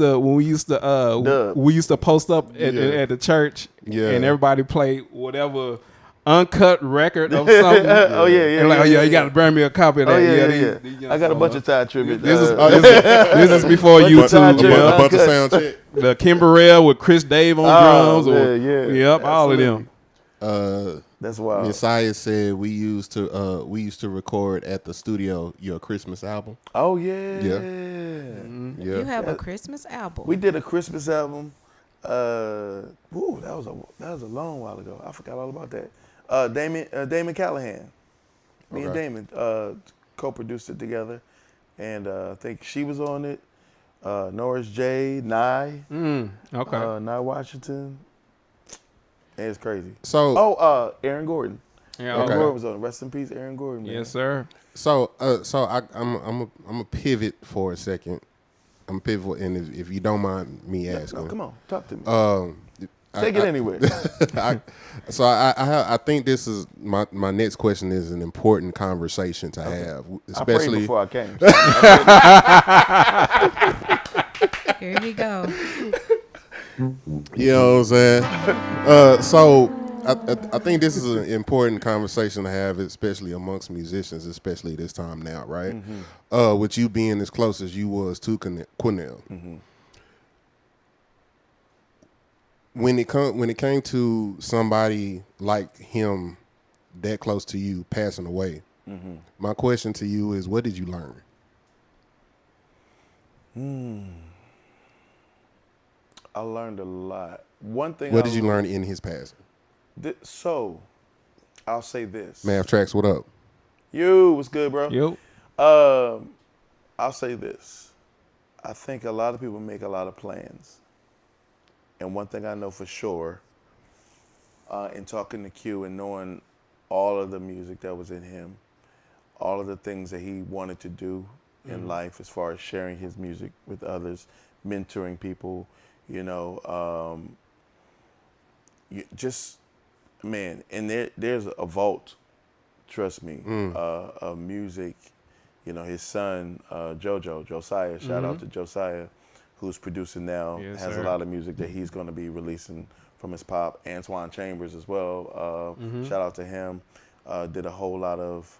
to post up at the church, and everybody play whatever uncut record of something. You got to burn me a copy of that. I got a bunch of Ty tribute. This is before YouTube. A bunch of sound check. The Kimberell with Chris Dave on drums. All of them. That's wild. Messiah said we used to record at the studio your Christmas album. Oh yeah. You have a Christmas album. We did a Christmas album. That was a long while ago. I forgot all about that. Damon Callahan. Me and Damon co-produced it together, and I think she was on it. Norris J, Nye, Nye Washington. And it's crazy. So, Aaron Gordon. Yeah, Aaron Gordon was on it. Rest in peace, Aaron Gordon. Man. Yes, sir. So I'm a pivot for a second. I'm a pivot, and if you don't mind me asking, no, come on, talk to me. Take it anywhere. I think this is my next question is an important conversation to have, especially I prayed before I came. Here we go. You know what I'm saying? So I think this is an important conversation to have, especially amongst musicians, especially this time now, right? Mm-hmm. With you being as close as you was to Quinnell. Mm-hmm. When it came to somebody like him that close to you passing away, my question to you is, what did you learn? I learned a lot. One thing. What did you learn in his passing? So, I'll say this. Math Tracks, what up? You, what's good, bro? Yep. I'll say this. I think a lot of people make a lot of plans. And one thing I know for sure, in talking to Q and knowing all of the music that was in him, all of the things that he wanted to do in life as far as sharing his music with others, mentoring people, man, and there's a vault, trust me, of music. His son, Josiah, shout out to Josiah, who's producing now, Yes, has sir. a lot of music that he's going to be releasing from his pop. Antoine Chambers as well, shout out to him, did a whole lot of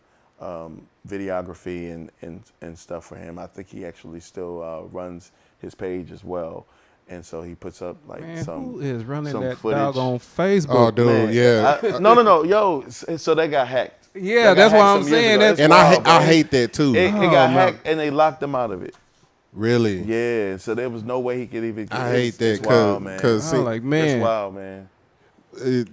videography and stuff for him. I think he actually still runs his page as well. And so he puts up Who is running some that footage. dog on Facebook? Oh, dude, Man, yeah. no, yo. So they got hacked. Yeah, They got that's what hacked I'm some years saying. ago. That's It's And wild, bro. I hate that too. It Oh, got no. hacked and they locked him out of it. Really? Yeah, so there was no way he could even. I hate that It's wild, man. because I'm like, man. It's wild, man.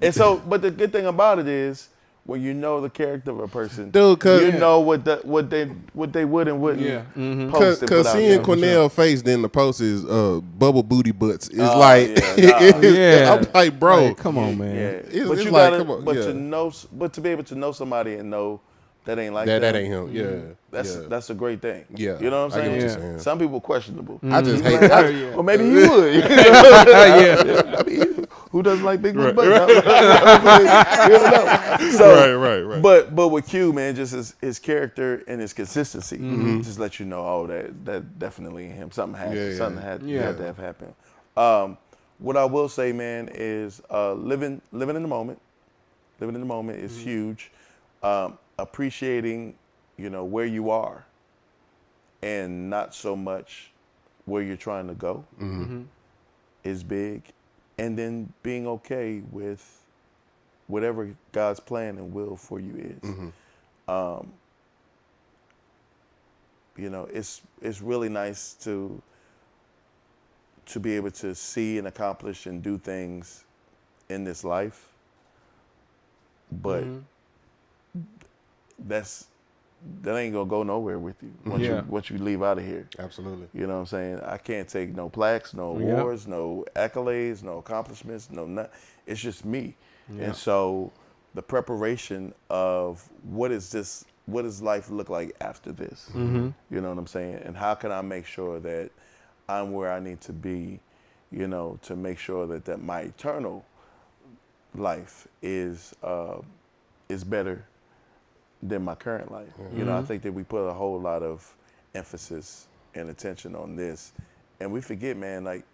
And so, but the good thing about it is, when you know the character of a person, Dude, 'cause- you know what they would and wouldn't Yeah. post and Because put out seeing there. Cornell face in the post is bubble booty butts. It's Oh, like, yeah, nah. Yeah. I'm like, bro, Like, come on, man. Yeah, It's- but it's you like, gotta, come on, but yeah. to know, but to be able to know somebody and know that ain't like that ain't him. Yeah, That's a great thing. Yeah, You know what I'm I get saying? what you're Yeah. saying. Some people questionable. I just hate. Yeah. Well, maybe he would. Yeah. I mean, who doesn't like big booty butts? You don't know. So, right. But with Q, man, just his character and his consistency, just let you know, oh, that definitely in him. Something happened. Yeah, yeah. Something had Yeah. to have happened. What I will say, man, is living in the moment. Living in the moment is huge. Appreciating, where you are, and not so much where you're trying to go is big. And then being okay with whatever God's plan and will for you is. It's really nice to be able to see and accomplish and do things in this life, but that ain't gonna go nowhere with you once you leave out of here. Absolutely. You know what I'm saying? I can't take no plaques, no Yep. awards, no accolades, no accomplishments, it's just me. Yeah. And so the preparation of what does life look like after this? You know what I'm saying? And how can I make sure that I'm where I need to be, to make sure that my eternal life is better than my current life. I think that we put a whole lot of emphasis and attention on this, and we forget, man, like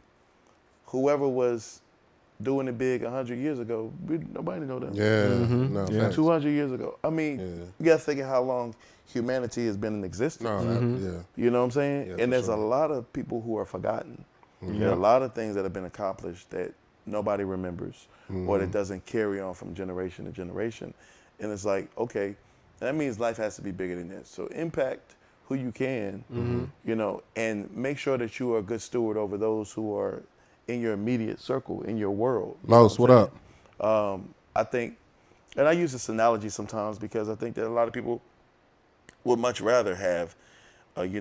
whoever was doing it big 100 years ago, nobody know them. Yeah. No. Yeah. Facts. 200 years ago. I mean, you gotta think of how long humanity has been in existence. No. Yeah. You know what I'm saying? Yeah, and for there's sure. a lot of people who are forgotten. There are a lot of things that have been accomplished that nobody remembers or that doesn't carry on from generation to generation. And it's like, okay, that means life has to be bigger than that. So impact who you can, and make sure that you are a good steward over those who are in your immediate circle, in your world. You know Los, what I'm up? saying? I think, and I use this analogy sometimes because I think that a lot of people would much rather have, 1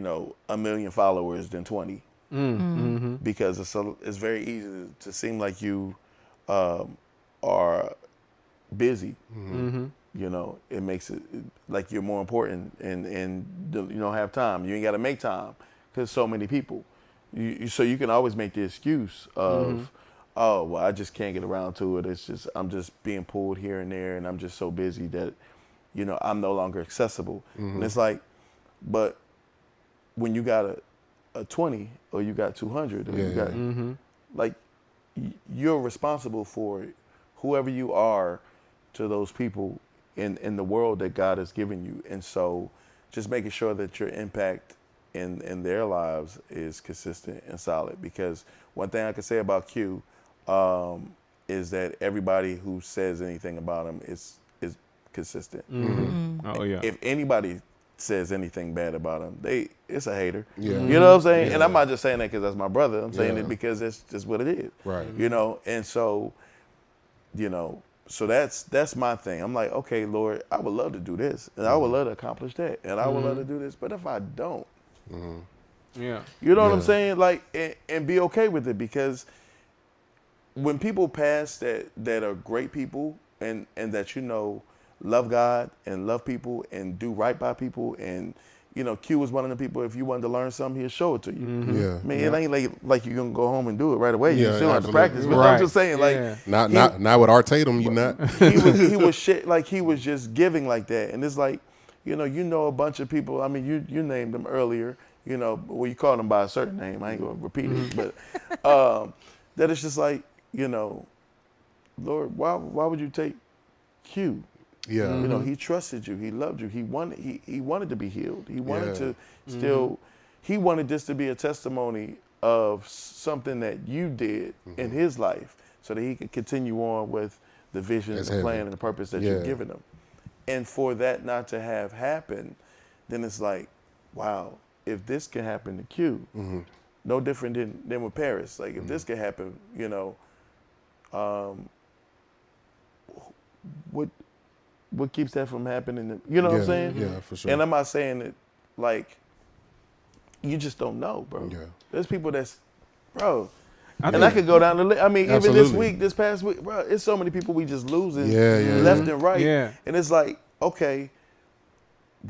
million followers than 20. Because it's very easy to seem like you are busy. It makes it like you're more important and you don't have time. You ain't got to make time because so many people. So you can always make the excuse of, oh, well, I just can't get around to it. It's just I'm just being pulled here and there, and I'm just so busy that, I'm no longer accessible. And it's like, but when you got a 20 or you got 200 or you got like you're responsible for whoever you are to those people in the world that God has given you. And so just making sure that your impact in their lives is consistent and solid. Because one thing I can say about Q is that everybody who says anything about him is consistent. Oh yeah. If anybody says anything bad about him, it's a hater. Yeah. You know what I'm saying? Yeah. And I'm not just saying that because that's my brother. I'm saying Yeah. it because it's just what it is. Right. You know, and so, you know, so that's my thing. I'm like, okay, Lord, I would love to do this, and I would love to accomplish that, and I would love to do this, but if I don't, Yeah. you know what I'm Yeah. saying? Like, and be okay with it, because when people pass that are great people and that, you know, love God and love people and do right by people, and, you know, Q was one of the people, if you wanted to learn something, he'll show it to you. Yeah. I mean, it ain't like you're going to go home and do it right away. You Yeah, still have to absolutely. practice. But Right. I'm just saying, like, Yeah. Not with our Tatum, you not. he was shit, like he was just giving like that. And it's like, you know a bunch of people. I mean, you named them earlier, you know, well, you called them by a certain name. I ain't gonna repeat it, but that it's just like, you know, Lord, why would you take Q? Yeah. You know, he trusted you, he loved you, he wanted to be healed, he wanted Yeah. to still, he wanted this to be a testimony of something that you did in his life, so that he could continue on with the vision, That's and the plan, heavy. and the purpose that Yeah. you've given him. And for that not to have happened, then it's like, wow, if this can happen to Q, no different than with Paris. Like, if this can happen, you know, what keeps that from happening? You know what I'm saying? Yeah, for sure. And I'm not saying that, like, you just don't know, bro. Yeah. There's people that's, bro. I And I could go down the list. I mean, even Absolutely. this past week, bro, it's so many people we just losing Yeah. left and right. Yeah. And it's like, okay,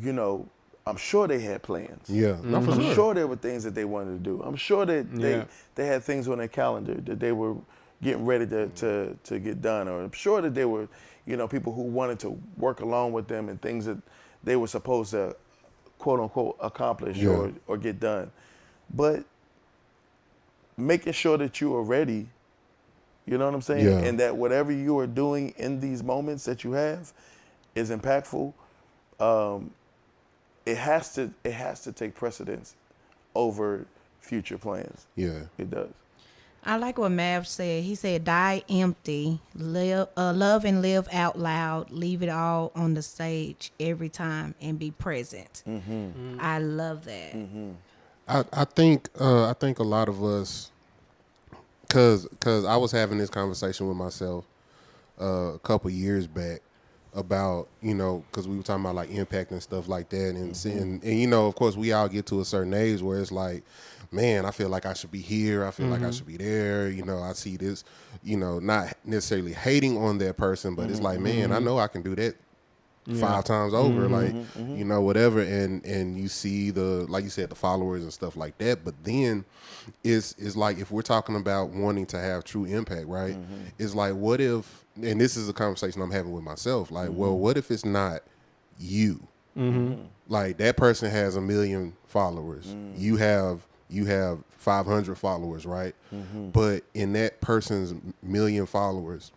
you know, I'm sure they had plans. Yeah. No, for I'm sure. sure there were things that they wanted to do. I'm sure that Yeah. they had things on their calendar that they were getting ready to get done. Or I'm sure that they were, you know, people who wanted to work along with them and things that they were supposed to, quote unquote, accomplish Yeah. or get done. But making sure that you are ready, you know what I'm saying? Yeah. And that whatever you are doing in these moments that you have is impactful. It has to take precedence over future plans. Yeah. It does. I like what Mav said. He said, die empty, love and live out loud, leave it all on the stage every time, and be present. I love that. I think a lot of us, cause I was having this conversation with myself a couple years back about, you know, cause we were talking about like impact and stuff like that, and seeing, and you know, of course, we all get to a certain age where it's like, man, I feel like I should be here, I feel like I should be there, you know, I see this, you know, not necessarily hating on that person, but it's like, man, I know I can do that 5 times over, like, you know, whatever, and you see the, like you said, the followers and stuff like that. But then it's like, if we're talking about wanting to have true impact, right? It's like, what if, and this is a conversation I'm having with myself, like, well, what if it's not you? Like, that person has 1 million followers, you have 500 followers, right? But in that person's 1 million followers,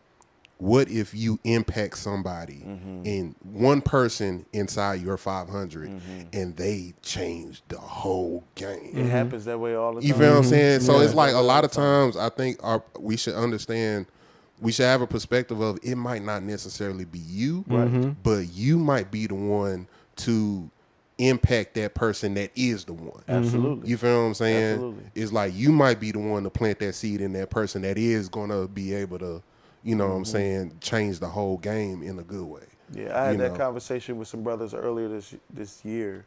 what if you impact somebody and one person inside your 500 and they change the whole game? It happens that way all the time. You feel what I'm saying? So it's like, a lot of times I think we should understand, we should have a perspective of, it might not necessarily be you, but you might be the one to impact that person that is the one. Absolutely. You feel what I'm saying? Absolutely. It's like, you might be the one to plant that seed in that person that is going to be able to, you know what I'm saying, change the whole game in a good way. Yeah, I had that know. conversation with some brothers earlier this year,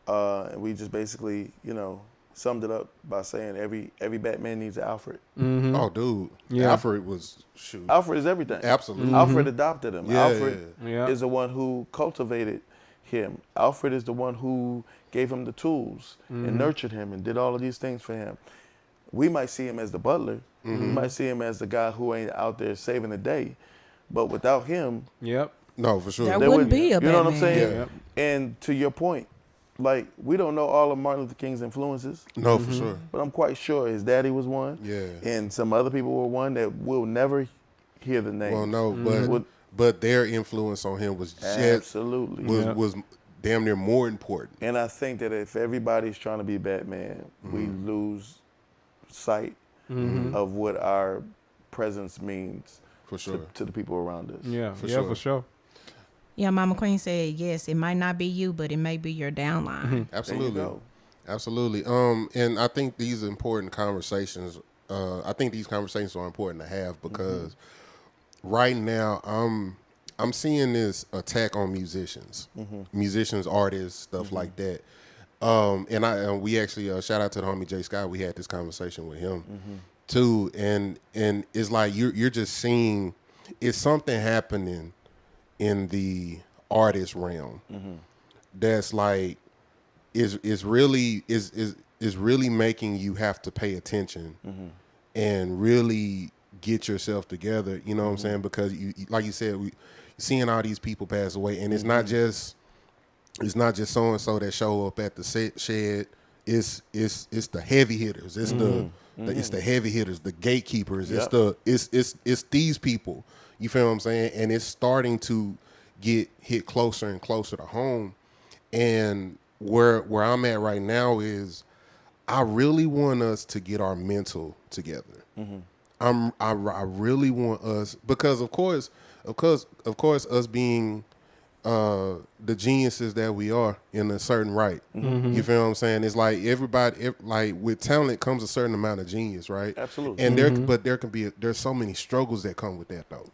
and we just basically, you know, summed it up by saying every Batman needs an Alfred. Oh, dude. Yeah. Alfred was, shoot. Alfred is everything. Absolutely. Alfred adopted him. Yeah, Alfred yeah. is the one who cultivated him. Alfred is the one who gave him the tools and nurtured him and did all of these things for him. We might see him as the butler. We might see him as the guy who ain't out there saving the day. But without him, Yep. No, for sure. There there wouldn't be a You know what I'm Batman. saying? Yeah. And to your point, like, we don't know all of Martin Luther King's influences, No, for sure. but I'm quite sure his daddy was one. Yeah. And some other people were one that we'll never hear the names. Well, no, but their influence on him was absolutely was damn near more important. And I think that if everybody's trying to be Batman, we lose sight of what our presence means For sure. to the people around us. Yeah, For sure. Yeah, Mama Queen said, yes, it might not be you, but it may be your downline. Absolutely. And I think these important conversations, I think these conversations are important to have because right now I'm seeing this attack on musicians, artists, stuff like that. And we actually shout out to the homie Jay Scott. We had this conversation with him too, and it's like you're just seeing it's something happening in the artist realm that's like is really making you have to pay attention and really get yourself together. You know what I'm saying? Because you like you said, we seeing all these people pass away, and it's not just so and so that show up at the shed. It's the heavy hitters. It's it's the heavy hitters, the gatekeepers. Yep. It's these people. You feel what I'm saying? And it's starting to get hit closer and closer to home. And where I'm at right now is I really want us to get our mental together. I really want us, because of course us being the geniuses that we are in a certain right. You feel what I'm saying? It's like everybody, like with talent comes a certain amount of genius, right? Absolutely. And there's so many struggles that come with that though.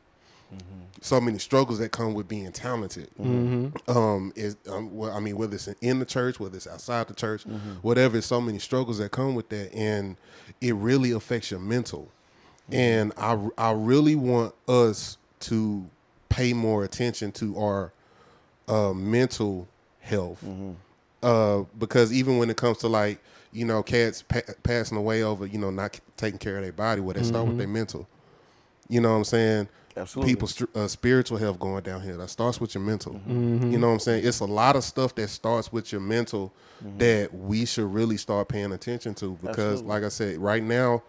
So many struggles that come with being talented. Well, I mean, whether it's in the church, whether it's outside the church, whatever, so many struggles that come with that, and it really affects your mental. And I really want us to pay more attention to our mental health, because even when it comes to like cats passing away over not taking care of their body, well, they start with their mental. You know what I'm saying? Absolutely. People's spiritual health going down here. That starts with your mental. You know what I'm saying? It's a lot of stuff that starts with your mental that we should really start paying attention to, because like I said, right now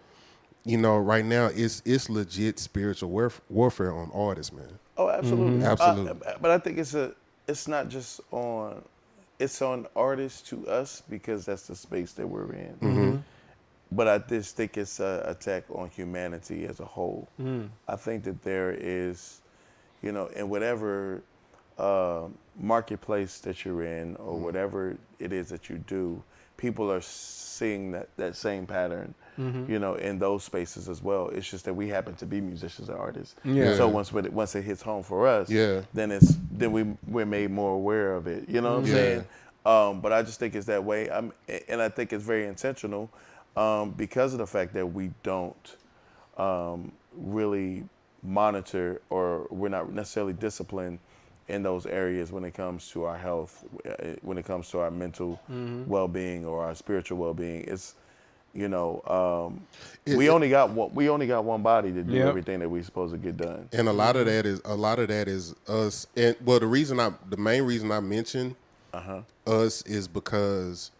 it's legit spiritual warfare on artists, man. Oh, absolutely. Absolutely. But I think it's not just on, it's on artists to us because that's the space that we're in. But I just think it's an attack on humanity as a whole. I think that there is, in whatever marketplace that you're in or whatever it is that you do, people are seeing that same pattern, in those spaces as well. It's just that we happen to be musicians and artists. Yeah. So once it hits home for us, then we're made more aware of it. You know what I'm saying? But I just think it's that way. And I think it's very intentional. Because of the fact that we don't really monitor, or we're not necessarily disciplined in those areas when it comes to our health, when it comes to our mental well-being or our spiritual well-being. It's we only got one body to do everything that we're supposed to get done. And a lot of that is us. And well, the main reason I mentioned us is because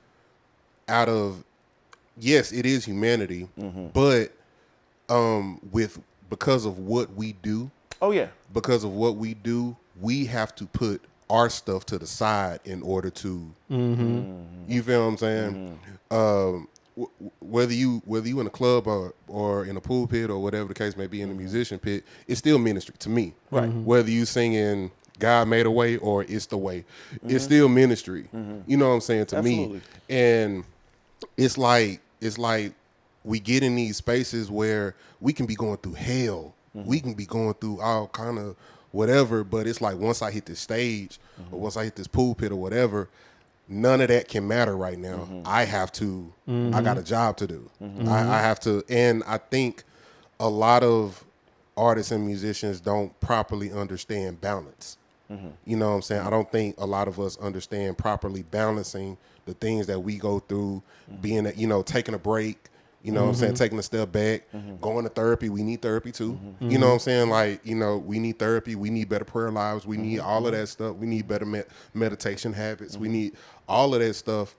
yes, it is humanity, but because of what we do. Oh yeah. Because of what we do, we have to put our stuff to the side in order to. You feel what I'm saying? Whether you in a club or in a pulpit or whatever the case may be, in the musician pit, it's still ministry to me. Right. Whether you singing God Made a Way or It's the Way, it's still ministry. You know what I'm saying, to me. And it's like we get in these spaces where we can be going through hell. We can be going through all kind of whatever, but it's like once I hit this stage or once I hit this pulpit or whatever, none of that can matter right now. I have to, I got a job to do. I have to, and I think a lot of artists and musicians don't properly understand balance. You know what I'm saying? I don't think a lot of us understand properly balancing the things that we go through, being that, taking a break, you know what I'm saying, taking a step back, going to therapy. We need therapy too. You know what I'm saying? Like, we need therapy. We need better prayer lives. We need all of that stuff. We need better meditation habits. We need all of that stuff,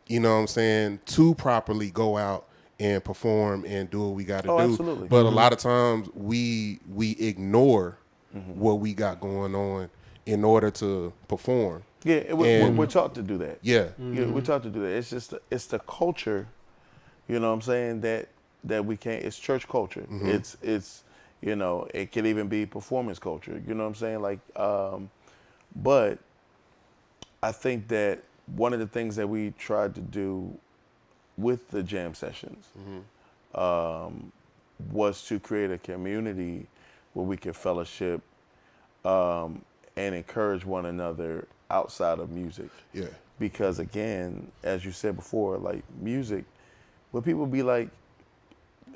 you know what I'm saying, to properly go out and perform and do what we got to do. Absolutely. But a lot of times we ignore what we got going on in order to perform. Yeah, we're taught to do that. Yeah. Yeah, we're taught to do that. It's just it's the culture, you know what I'm saying, that we can't. It's church culture. It's you know, it could even be performance culture. You know what I'm saying? Like, but I think that one of the things that we tried to do with the jam sessions was to create a community where we could fellowship and encourage one another outside of music. Yeah. Because again, as you said before, like music, when people be like,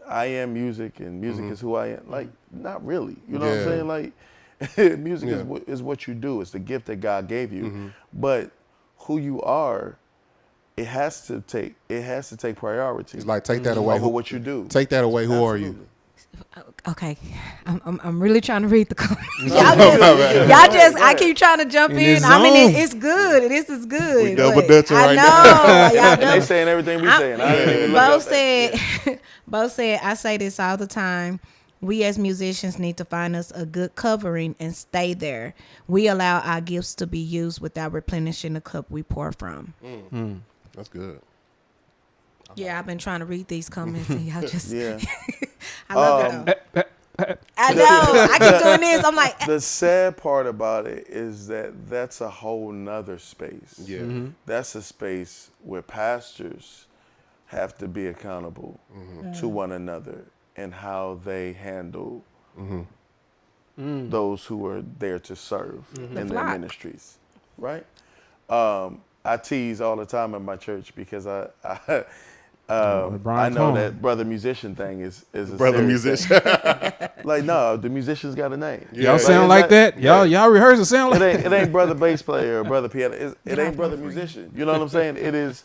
I am music and music is who I am, like, not really. You know what I'm saying? Like, music is what you do. It's the gift that God gave you. But who you are, it has to take priority. It's like, take that away. Over what you do. Take that away. Who are you? Okay, I'm really trying to read the comments. y'all just I keep trying to jump in. I mean, it's good. This is good. We double dutching right now. Y'all they saying everything we saying. Bo said, I say this all the time. We as musicians need to find us a good covering and stay there. We allow our gifts to be used without replenishing the cup we pour from. That's good. Yeah, I've been trying to read these comments and y'all just I love it though. I know. I keep doing this. I'm like, the sad part about it is that's a whole nother space. Yeah. That's a space where pastors have to be accountable to one another and how they handle those who are there to serve in their ministries, right? I tease all the time in my church because I know that brother musician thing is a Brother musician. Like, no, the musicians got a name. Y'all sound like that? Y'all rehearse and sound like it ain't brother bass player or brother piano. It ain't brother musician. You know what I'm saying? It is.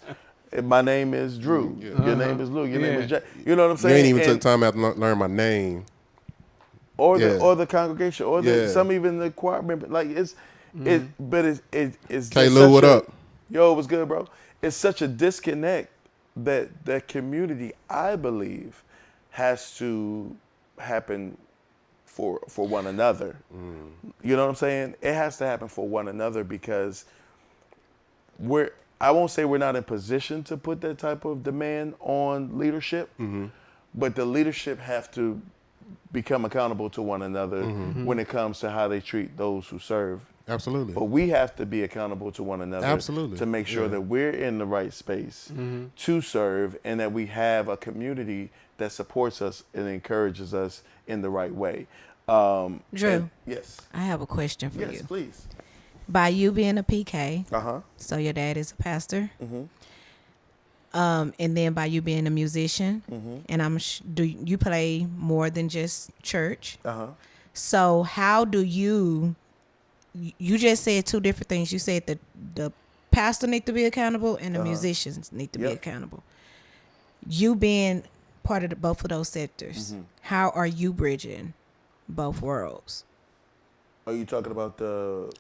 My name is Drew. Your name is Lou. Your name is Jack. You know what I'm saying? You ain't even took time out to learn my name. Or the congregation, or some even the choir member. Like it's K. Lou, what up? Yo, what's good, bro? It's such a disconnect that community, I believe, has to happen for one another. You know what I'm saying? It has to happen for one another because I won't say we're not in position to put that type of demand on leadership, but the leadership have to become accountable to one another when it comes to how they treat those who serve. Absolutely. But we have to be accountable to one another to make sure that we're in the right space to serve and that we have a community that supports us and encourages us in the right way. Drew, yes. I have a question for you. Yes, please. By you being a PK, So your dad is a pastor, and then by you being a musician, and do you play more than just church? So how do you just said two different things. You said that the pastor need to be accountable and the musicians need to be accountable. You being part of both of those sectors, how are you bridging both worlds? Are you talking about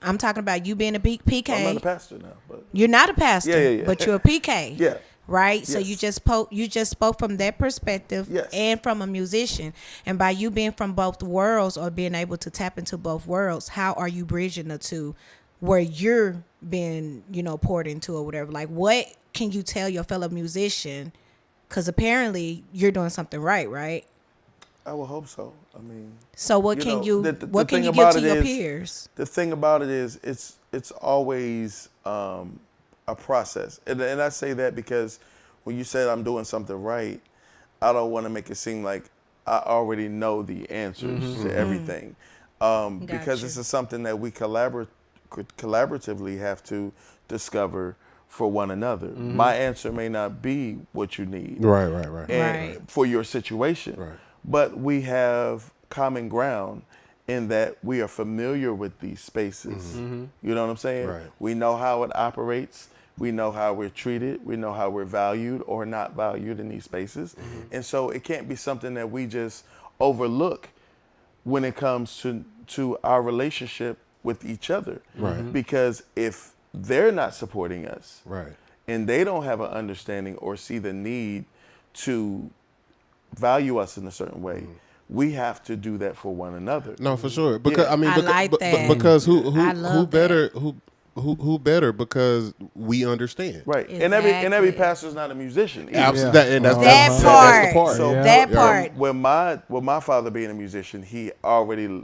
I'm talking about you being a PK. I'm not a pastor now, but you're not a pastor, Yeah. but you're a PK. Yeah. Right? So Yes. you just spoke from that perspective and from a musician. And by you being from both worlds or being able to tap into both worlds, how are you bridging the two where you're being, poured into or whatever? Like, what can you tell your fellow musician? Because apparently you're doing something right? I would hope so. I mean, so what can you give to your peers? The thing about it is it's always a process. And I say that because when you said I'm doing something right, I don't want to make it seem like I already know the answers to everything. Because this is something that we collaboratively have to discover for one another. My answer may not be what you need. Right. For your situation. Right. But we have common ground in that we are familiar with these spaces. You know what I'm saying? Right. We know how it operates. We know how we're treated. We know how we're valued or not valued in these spaces. And so it can't be something that we just overlook when it comes to our relationship with each other. Right. Because if they're not supporting us Right. and they don't have an understanding or see the need to value us in a certain way, we have to do that for one another. No, for sure. Because I mean, I like that. because I who love better who better because we understand. Right. And every Exactly. pastor's not a musician either. Absolutely. And that's That the part. part. So That part. With my father being a musician, he already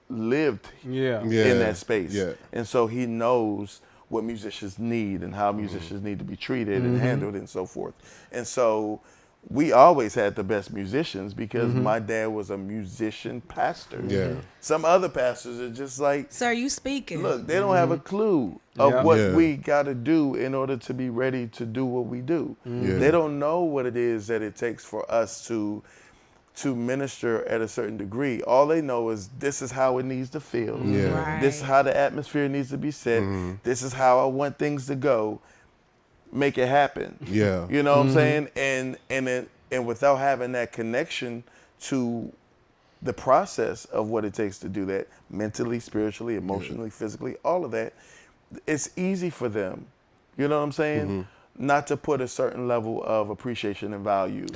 lived Yeah. in that space. Yeah. And so he knows what musicians need and how musicians need to be treated and handled and so forth. And so we always had the best musicians because my dad was a musician pastor. Yeah. Some other pastors are just like, Sir, you speaking. look, they don't have a clue of what Yeah. we got to do in order to be ready to do what we do. Yeah. They don't know what it is that it takes for us to minister at a certain degree. All they know is this is how it needs to feel. Yeah. Right. This is how the atmosphere needs to be set. This is how I want things to go. Make it happen. Yeah. You know what I'm saying? And without having that connection to the process of what it takes to do that, mentally, spiritually, emotionally, physically, all of that, it's easy for them. You know what I'm saying? Not to put a certain level of appreciation and value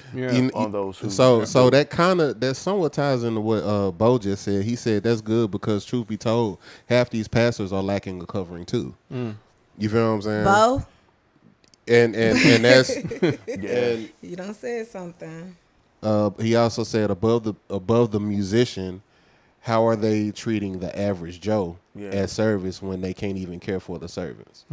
on those who. So that somewhat ties into what Bo just said. He said that's good because truth be told, half these pastors are lacking a covering too. You feel what I'm saying? Bo, And that's Yeah. you done said something. he also said above the musician, how are they treating the average Joe at service when they can't even care for the servants?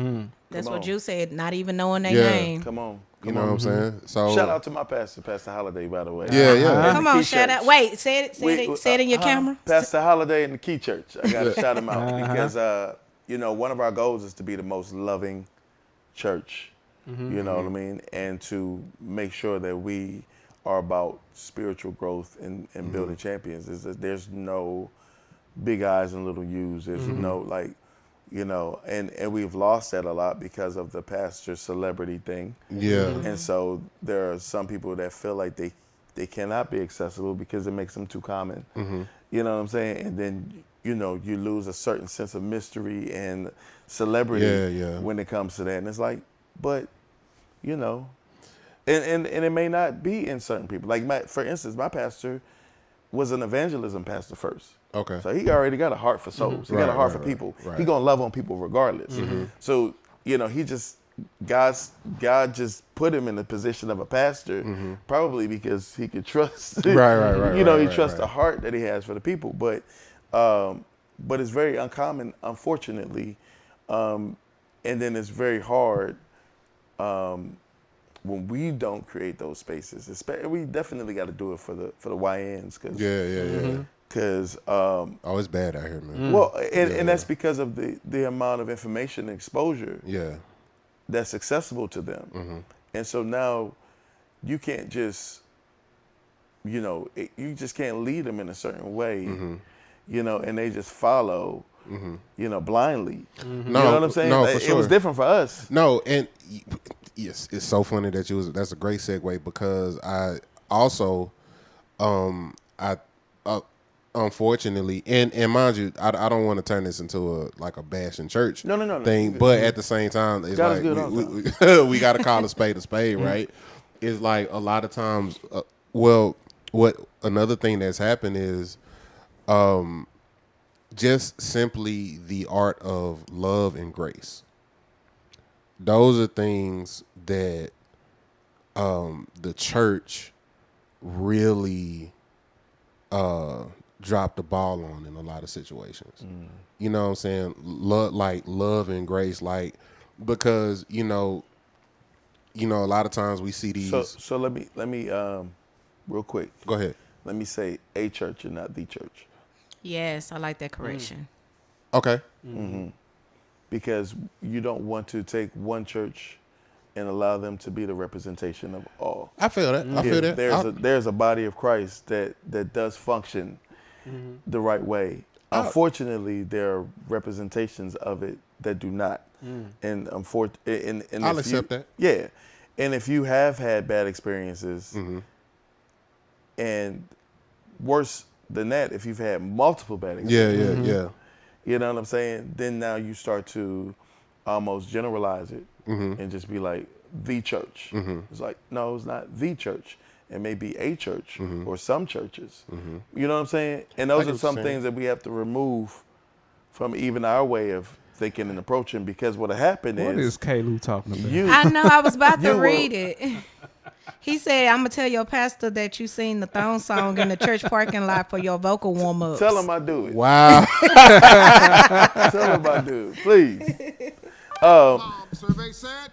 That's Come what on. you said, not even knowing their Yeah. name. Come on. You know what I'm saying? So Shout out to my pastor, Pastor Holiday, by the way. Yeah, yeah. And Come the on, Key shout Church. out. Wait, say it in your camera. Pastor Holiday and the Key Church. I got to shout him out because, one of our goals is to be the most loving church. You know what I mean? And to make sure that we are about spiritual growth and building champions. There's no big eyes and little U's. There's no and we've lost that a lot because of the pastor celebrity thing. yeah, And so there are some people that feel like they cannot be accessible because it makes them too common. You know what I'm saying? And then, you lose a certain sense of mystery and celebrity when it comes to that. And it's like, but, and it may not be in certain people. Like, for instance, my pastor was an evangelism pastor first. Okay. So he already got a heart for souls. He got a heart for people. right. He gonna love on people regardless. So he just God just put him in the position of a pastor, probably because he could trust. Right. He trusts the heart that he has for the people. But it's very uncommon, unfortunately, and then it's very hard when we don't create those spaces. We definitely got to do it for the YNs, because yeah. Because It's bad out here, man. and that's because of the amount of information and exposure Yeah. that's accessible to them. And so now you can't just you just can't lead them in a certain way, and they just follow blindly. You know what I'm saying? No, for It was sure. different for us. No, and yes, it's so funny that that's a great segue because I also, unfortunately, and mind you, I don't want to turn this into a bashing church No. thing, but at the same time, it's God is like good all the we got to call a spade, right? It's like a lot of times, what another thing that's happened is, just simply the art of love and grace. Those are things that the church really dropped the ball on in a lot of situations. You know what I'm saying? Love and grace, because a lot of times we see these. So let me real quick. Go ahead. Let me say a church and not the church. Yes, I like that correction. Okay. Because you don't want to take one church and allow them to be the representation of all. I feel that. I feel that. There's a body of Christ that does function the right way. Unfortunately, there are representations of it that do not. And I'll accept that. Yeah. And if you have had bad experiences, and worse than that, if you've had multiple bad experiences, Yeah. you know what I'm saying? Then now you start to almost generalize it and just be like, the church. It's like, no, it's not the church. It may be a church or some churches. You know what I'm saying? And those are some things that we have to remove from even our way of thinking and approaching, because what happened What is K-Lou talking about? I know. I was about to read it. He said, I'm going to tell your pastor that you sing the thong song in the church parking lot for your vocal warm-ups. Tell him I do it. Wow. Tell him I do it, please. Survey said.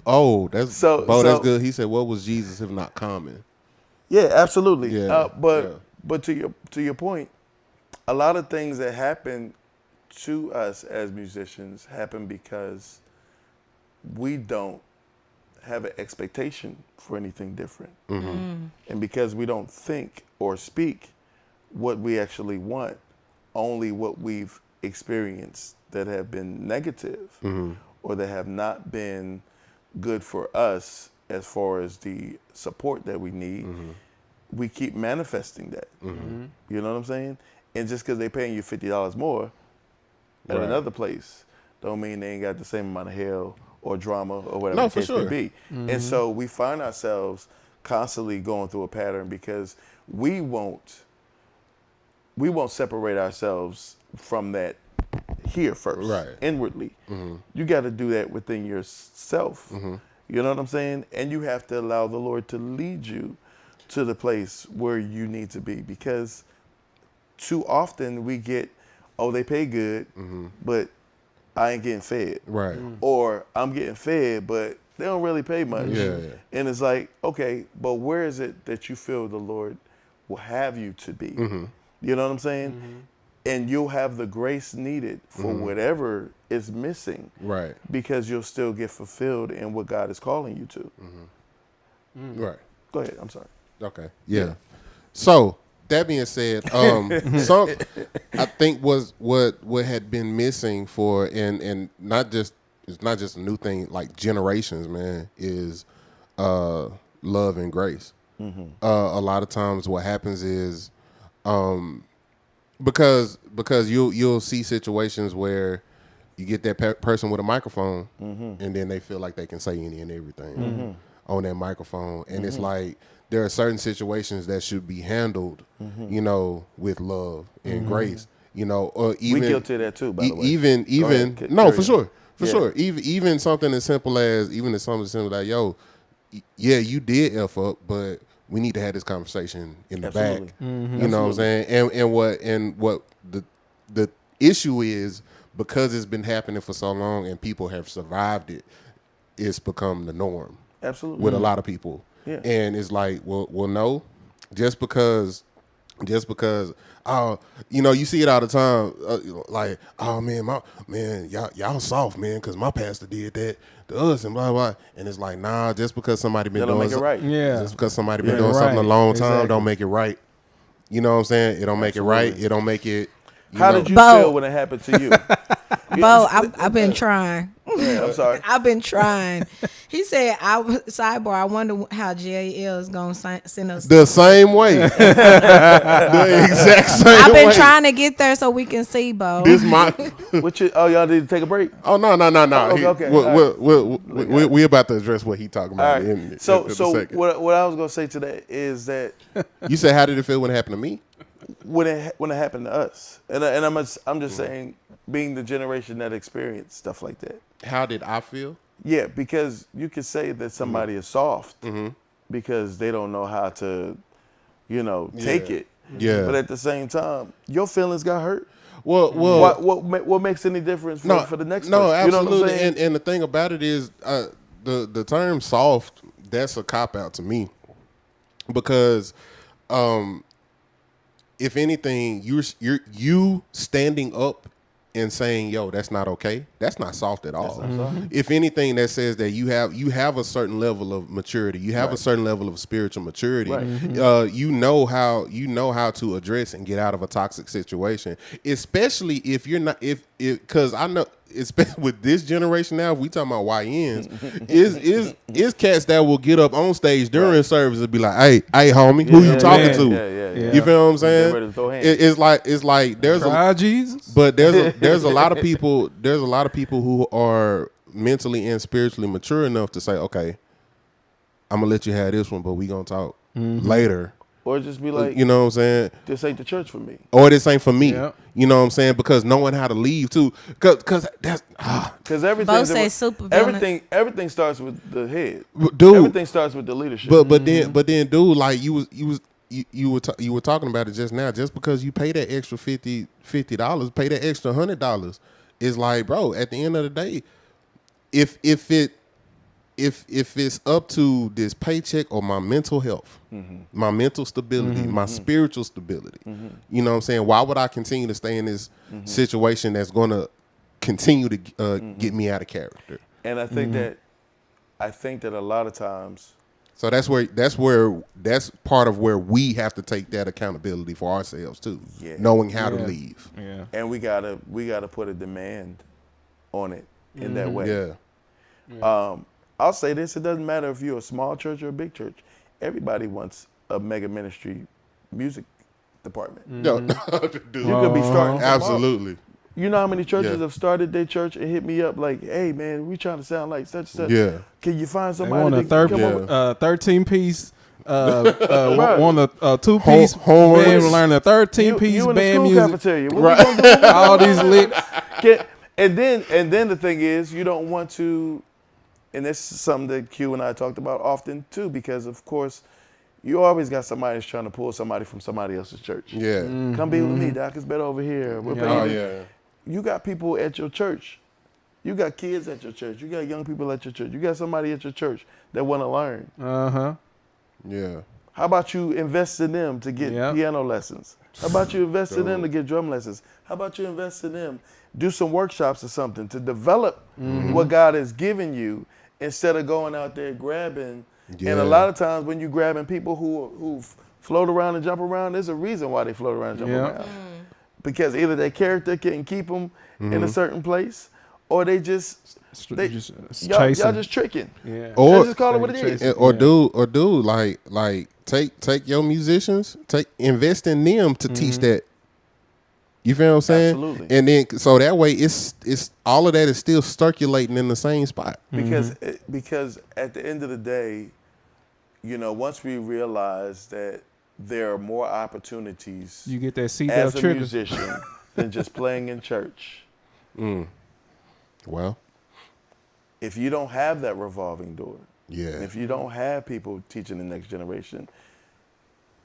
Oh, that's So- that's good. He said, "What was Jesus if not common?" Yeah, absolutely. Yeah, But to your point, a lot of things that happen to us as musicians happen because we don't have an expectation for anything different, and because we don't think or speak what we actually want, only what we've experienced that have been negative or that have not been good for us as far as the support that we need, we keep manifesting that. You know what I'm saying? And just because they're paying you $50 more at another place, don't mean they ain't got the same amount of hell or drama or whatever the case may be. And so we find ourselves constantly going through a pattern because we won't separate ourselves from that here first, inwardly. You got to do that within yourself. You know what I'm saying? And you have to allow the Lord to lead you to the place where you need to be, because too often we get, oh, they pay good, but I ain't getting fed. Right. Or I'm getting fed, but they don't really pay much. Yeah. And it's like, okay, but where is it that you feel the Lord will have you to be? You know what I'm saying? And you'll have the grace needed for whatever is missing. Right. Because you'll still get fulfilled in what God is calling you to. Right. Go ahead. I'm sorry. Okay. Yeah. So that being said, some I think was what had been missing for and not just it's not just a new thing, like generations, man, is love and grace. A lot of times what happens is because you'll see situations where you get that person with a microphone and then they feel like they can say any and everything on that microphone, and it's like there are certain situations that should be handled, you know, with love and grace, you know, or even we guilty of that too, by the way. Even ahead, no, carry for on. sure, for Yeah. sure. Even something as simple as like, yo, yeah, you did F up, but we need to have this conversation in the Absolutely. back. You know what I'm saying? And what the issue is, because it's been happening for so long and people have survived it, it's become the norm. Absolutely. With a lot of people. Yeah. And it's like, well, no, just because, oh, you know, you see it all the time, like, oh man, y'all soft, man, because my pastor did that to us and blah blah. And it's like, nah, just because somebody been That'll doing make it right. Yeah. just because somebody been Yeah, doing something a right. long time, Exactly. don't make it right. You know what I'm saying? It don't make it right. It don't make it. How did you Bo. feel when it happened to you? Bo, I've been trying. Yeah, I'm sorry. I've been trying. He said, sidebar, I wonder how J Ell is going to send us. The same way. The exact same way. I've been trying to get there so we can see, Bo. This my. Y'all need to take a break? Oh no. Oh, okay. We about to address what he talking All about right. in a So second. what I was gonna say to that is that You said, how did it feel when it happened to me? when it happened to us, and I'm just saying, being the generation that experienced stuff like that. How did I feel? Yeah, because you could say that somebody is soft because they don't know how to, take it. Yeah. But at the same time, your feelings got hurt. Well, What makes any difference for the next no, person? You know what I'm absolutely. saying? And the thing about it is, the term soft, that's a cop out to me, because, if anything, you standing up and saying, yo, that's not okay, that's not soft at all. If anything, that says that you have a certain level of maturity, you have a certain level of spiritual maturity. Right. You know how to address and get out of a toxic situation, especially if you're not because I know, especially with this generation now, if we talking about YNs, is cats that will get up on stage during service and be like, hey homie, who you talking to? Yeah. You feel what I'm saying? ready to throw hands. It's like there's a Jesus. but there's a lot of people who are mentally and spiritually mature enough to say, okay, I'm gonna let you have this one, but we gonna talk later. Or just be like, You know what I'm saying? this ain't the church for me. Or this ain't for me. Yep. You know what I'm saying? Because knowing how to leave too. Cause that's Because everything, Both say super villain. everything starts with the head. dude. Everything starts with the leadership. But then, dude, like you were talking about it just now. Just because you pay that extra $50, pay that extra $100, is like, bro. At the end of the day, if it's up to this paycheck or my mental health, my mental stability, my spiritual stability, you know what I'm saying? Why would I continue to stay in this situation that's going to continue to get me out of character? And I think that a lot of times, So that's part of where we have to take that accountability for ourselves too. Yeah. Knowing how to leave. Yeah. and we gotta put a demand on it in that way. Yeah. I'll say this: it doesn't matter if you're a small church or a big church. Everybody wants a mega ministry music department. Yo, dude. You could be starting tomorrow. Absolutely. You know how many churches Yeah. have started their church and hit me up like, "Hey, man, we trying to sound like such and such. Yeah. Can you find They somebody want a to come over?" 13-piece, Right. want a 2-piece Horns. band, learn a 13-piece you in the band school music. cafeteria. What we gonna do? All these licks. And then the thing is, you don't want to, and this is something that Q and I talked about often too, because of course, you always got somebody that's trying to pull somebody from somebody else's church. Yeah. Come be with me, Doc. It's better over here. We'll pay Oh you. yeah. You got people at your church. You got kids at your church. You got young people at your church. You got somebody at your church that want to learn. Yeah. How about you invest in them to get Yep. piano lessons? How about you invest in them to get drum lessons? How about you invest in them, do some workshops or something to develop what God has given you instead of going out there grabbing. Yeah. And a lot of times when you grabbing people who float around and jump around, there's a reason why they float around and jump Yeah. around. Because either their character can keep them in a certain place, or they just y'all just tricking. Yeah. Or Let's just call it what it is. or dude, like take your musicians, invest in them to teach that. You feel what I'm saying? Absolutely. And then so that way it's all of that is still circulating in the same spot. Because at the end of the day, you know, once we realize that there are more opportunities You get that seat as belt a trigger. musician than just playing in church. Well, If you don't have that revolving door, yeah. and if you don't have people teaching the next generation,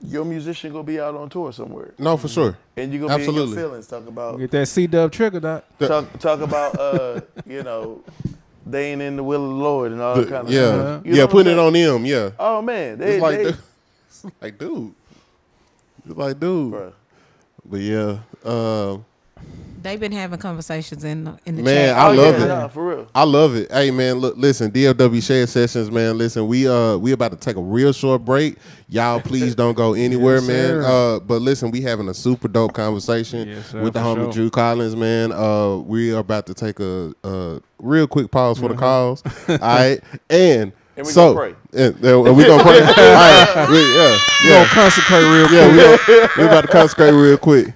your musician gonna be out on tour somewhere, No, for sure. and you're gonna be in Absolutely. your feelings. Talk about Get that C-dub trigger, Doc. talk about you know, they ain't in the will of the Lord and all that kind of Yeah. stuff. You know Yeah, what I'm putting it saying? on them, yeah. Oh man, It's like dude. It's like dude. Bruh. But yeah, They've been having conversations in the man, chat. I love yeah, it. nah, for real. I love it. Hey man, look, listen, DFW Shed Sessions, man. Listen, we about to take a real short break. Y'all, please don't go anywhere, Yes, man. sir. But listen, we having a super dope conversation Yes, sir, with the for homie sure. Drew Collins, man. We are about to take a real quick pause for the calls. All right, and we so gonna and we gonna pray. All right, We gonna consecrate real yeah, quick. we about to consecrate real quick.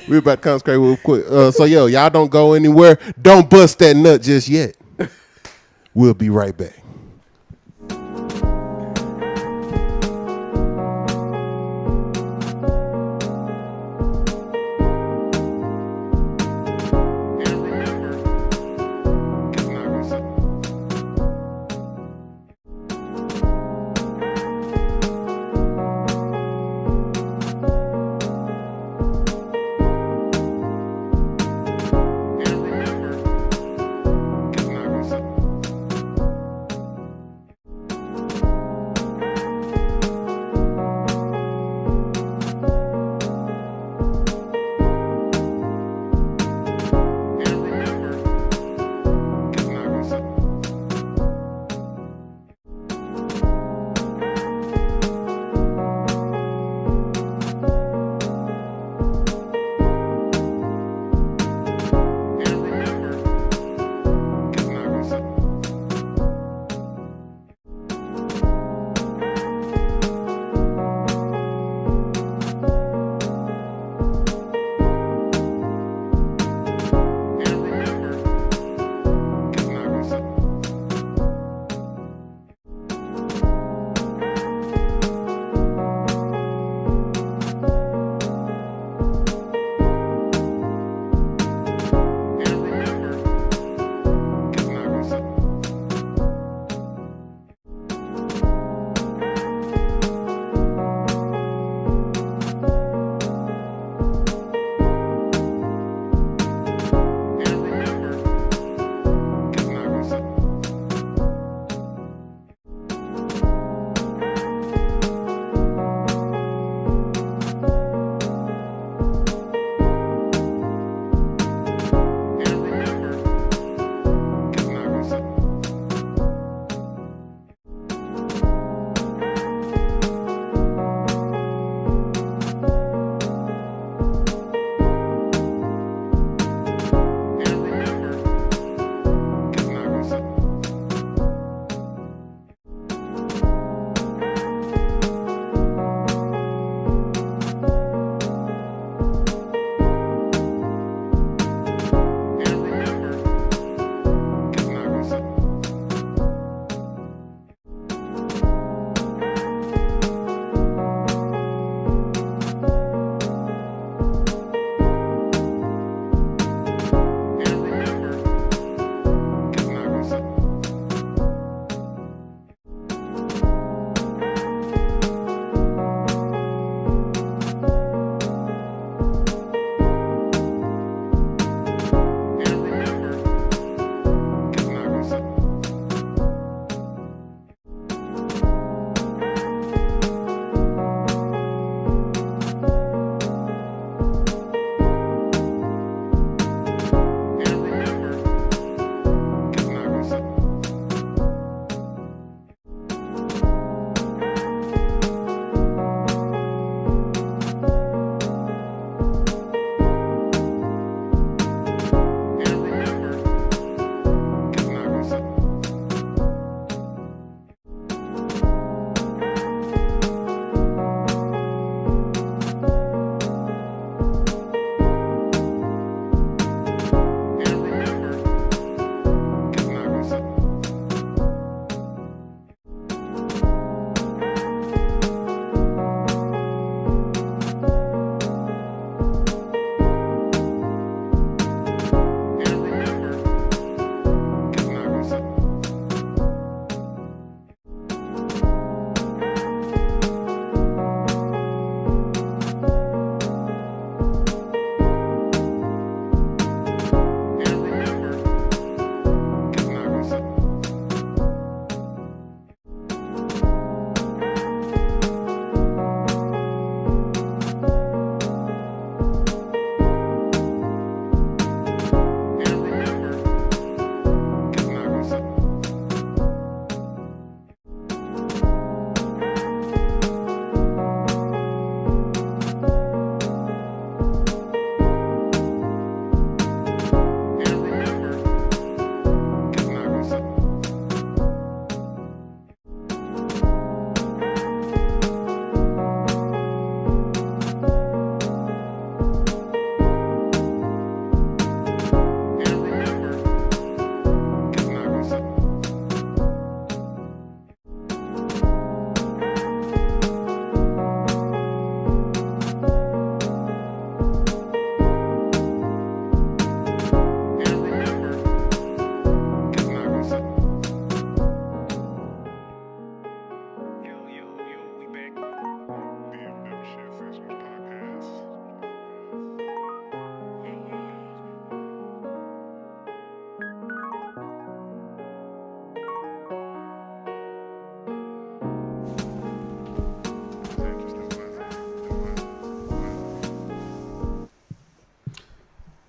We about to consecrate real quick. So y'all don't go anywhere. Don't bust that nut just yet. We'll be right back. And remember, it's not gonna sit. And remember, it's not gonna sit.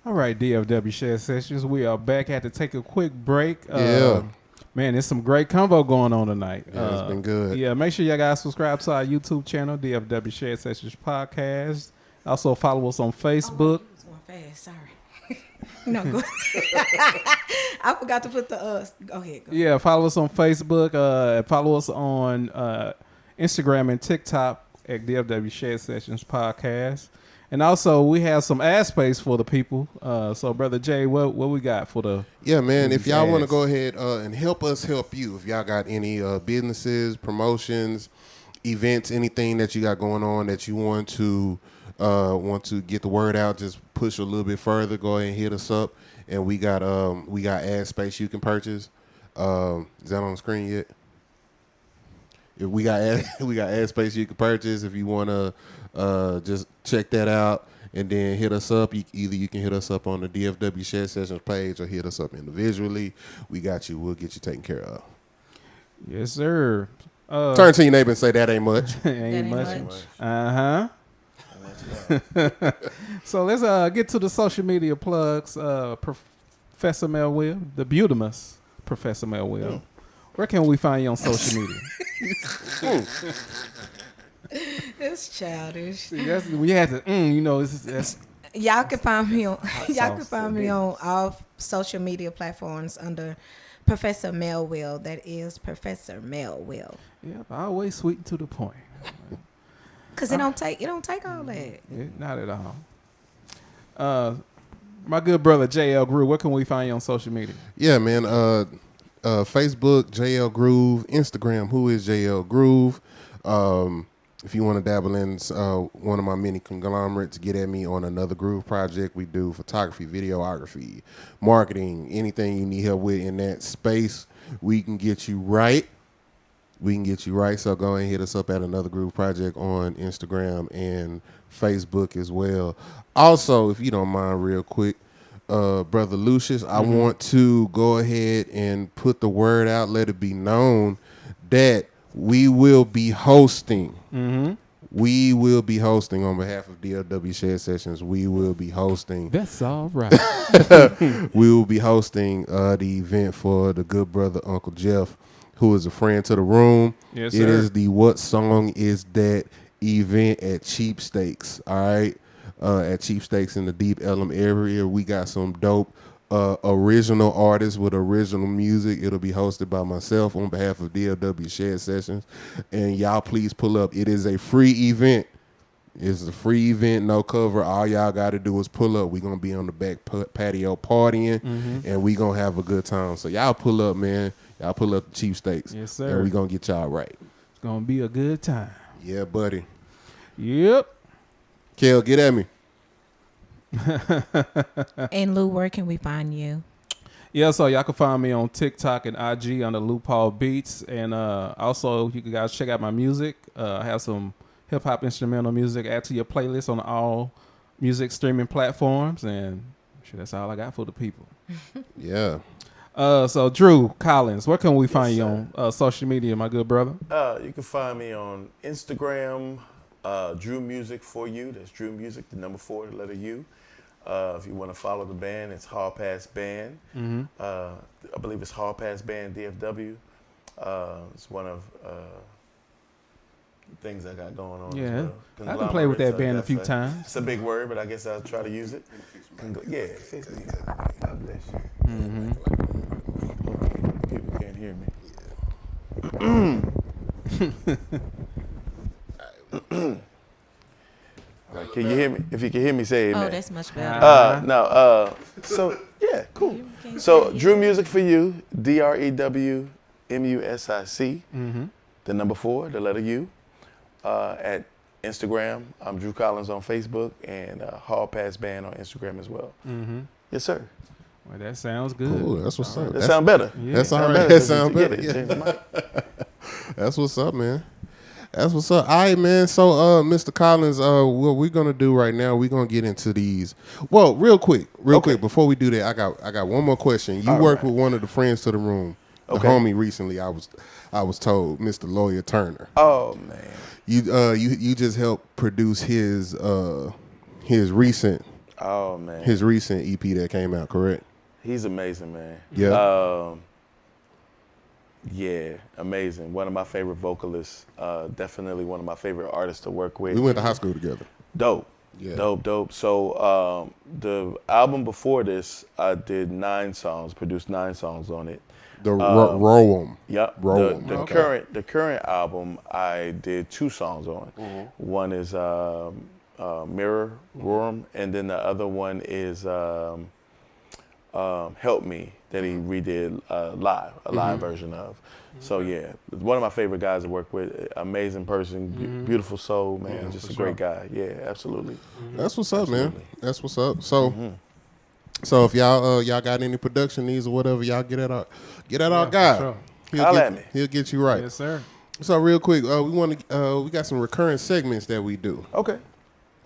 All right, DFW Shed Sessions. We are back. Had to take a quick break. Yeah. Man, there's some great convo going on tonight. Yeah, it's been good. Yeah, make sure y'all guys subscribe to our YouTube channel, DFW Shed Sessions Podcast. Also follow us on Facebook. Oh, going fast. Sorry. No, go I forgot to put the Go ahead. Go. Yeah, follow us on Facebook. Follow us on Instagram and TikTok at DFW Shed Sessions Podcast. And also, we have some ad space for the people. So, Brother Jay, what we got for the... Yeah, man, if y'all want to go ahead and help us help you, if y'all got any businesses, promotions, events, anything that you got going on that you want to get the word out, just push a little bit further, go ahead and hit us up. And we got ad space you can purchase. Is that on the screen yet? If we got ad space you can purchase. If you want to just check that out and then hit us up. Either you can hit us up on the DFW Shed Sessions page or hit us up individually. We got you. We'll get you taken care of. Yes, sir. Turn to your neighbor and say, that ain't much. ain't much. much. Uh-huh. So let's get to the social media plugs. Professor Melville, the Beautimus Professor Melville. Where can we find you on social media? It's childish. See, we had to, that's Y'all can find me on all social media platforms under Professor Melville. That is Professor Melville. yeah, always sweet and to the point. Cause it don't take all that. Not at all. My good brother J Ell Groove, where can we find you on social media? Yeah, man. Facebook, J Ell Groove. Instagram, who is J Ell Groove. If you want to dabble in one of my many conglomerates, get at me on another Groove project. We do photography, videography, marketing, anything you need help with in that space. We can get you right. So go ahead and hit us up at another Groove project on Instagram and Facebook as well. Also, if you don't mind real quick, Brother Lucius, I want to go ahead and put the word out, let it be known that we will be hosting. We will be hosting on behalf of DFW Shed Sessions. We will be hosting. That's all right. We will be hosting the event for the good brother Uncle Jeff, who is a friend to the room. Yes, It sir. is the What Song Is That event at Cheap Steaks. All right. At Cheap Steaks in the Deep Ellum area. We got some dope original artists with original music. It'll be hosted by myself on behalf of DFW Shed Sessions. And y'all please pull up. It is a free event. It's a free event, no cover. All y'all got to do is pull up. We're going to be on the back patio partying, and we going to have a good time. So y'all pull up, man. Y'all pull up the Cheap Steaks. Yes, sir. And we going to get y'all right. It's going to be a good time. Yeah, buddy. Yep. Kel, get at me. And Lou, where can we find you? Yeah, so y'all can find me on TikTok and IG under Lou Paul Beats. And also, you can guys check out my music. I have some hip-hop instrumental music. Add to your playlist on all music streaming platforms. And sure, that's all I got for the people. Yeah. So, Drew Collins, where can we find you on social media, my good brother? You can find me on Instagram, Drew Music for You. That's Drew Music, the number 4, the letter U. If you want to follow the band, it's Hall Pass Band. I believe it's Hall Pass Band DFW. It's one of things I got going on. Yeah, as well. I can play with that band a Conglomerates, few I guess. times. It's a big word, but I guess I'll try to use it. Yeah, fix me. God bless you. People can't hear me. Can you hear me? If you can hear me, say amen. Oh, that's much better. So yeah, cool. Can you So say Drew Music for You, DREW MUSIC, the number 4, the letter U. At Instagram, I'm Drew Collins on Facebook, and Hall Pass Band on Instagram as well. Yes, sir. Well, that sounds good. Cool. That's what's up. That sound better. Yeah. That's all Sound right. better. That sound Get better. it. Yeah. Change the mic. That's what's up, man. That's what's up. All right, man. So, Mr. Collins, what we're gonna do right now, we're gonna get into these. Well, real quick, before we do that, I got one more question. You worked with one of the friends to the room, the homie recently. I was told, Mr. Lawyer Turner. Oh man. You just helped produce his recent Oh man, His recent EP that came out, correct? he's amazing, man. Yeah. Yeah, amazing. One of my favorite vocalists. Definitely one of my favorite artists to work with. We went to high school together. Dope. Yeah. Dope. So the album before this, I did 9 songs, produced 9 songs on it. The Roam. Yep. Roam. The Okay. current album, I did 2 songs on. One is Mirror Room, and then the other one is Help Me, that he redid a live version of. So yeah, one of my favorite guys to work with. Amazing person, beautiful soul, man. Just a great guy. Yeah, absolutely. That's what's up, man. That's what's up. So, so if y'all got any production needs or whatever, y'all get at our guy. Sure. Holla at me. He'll get you right. Yes, sir. So real quick, we got some recurring segments that we do. Okay.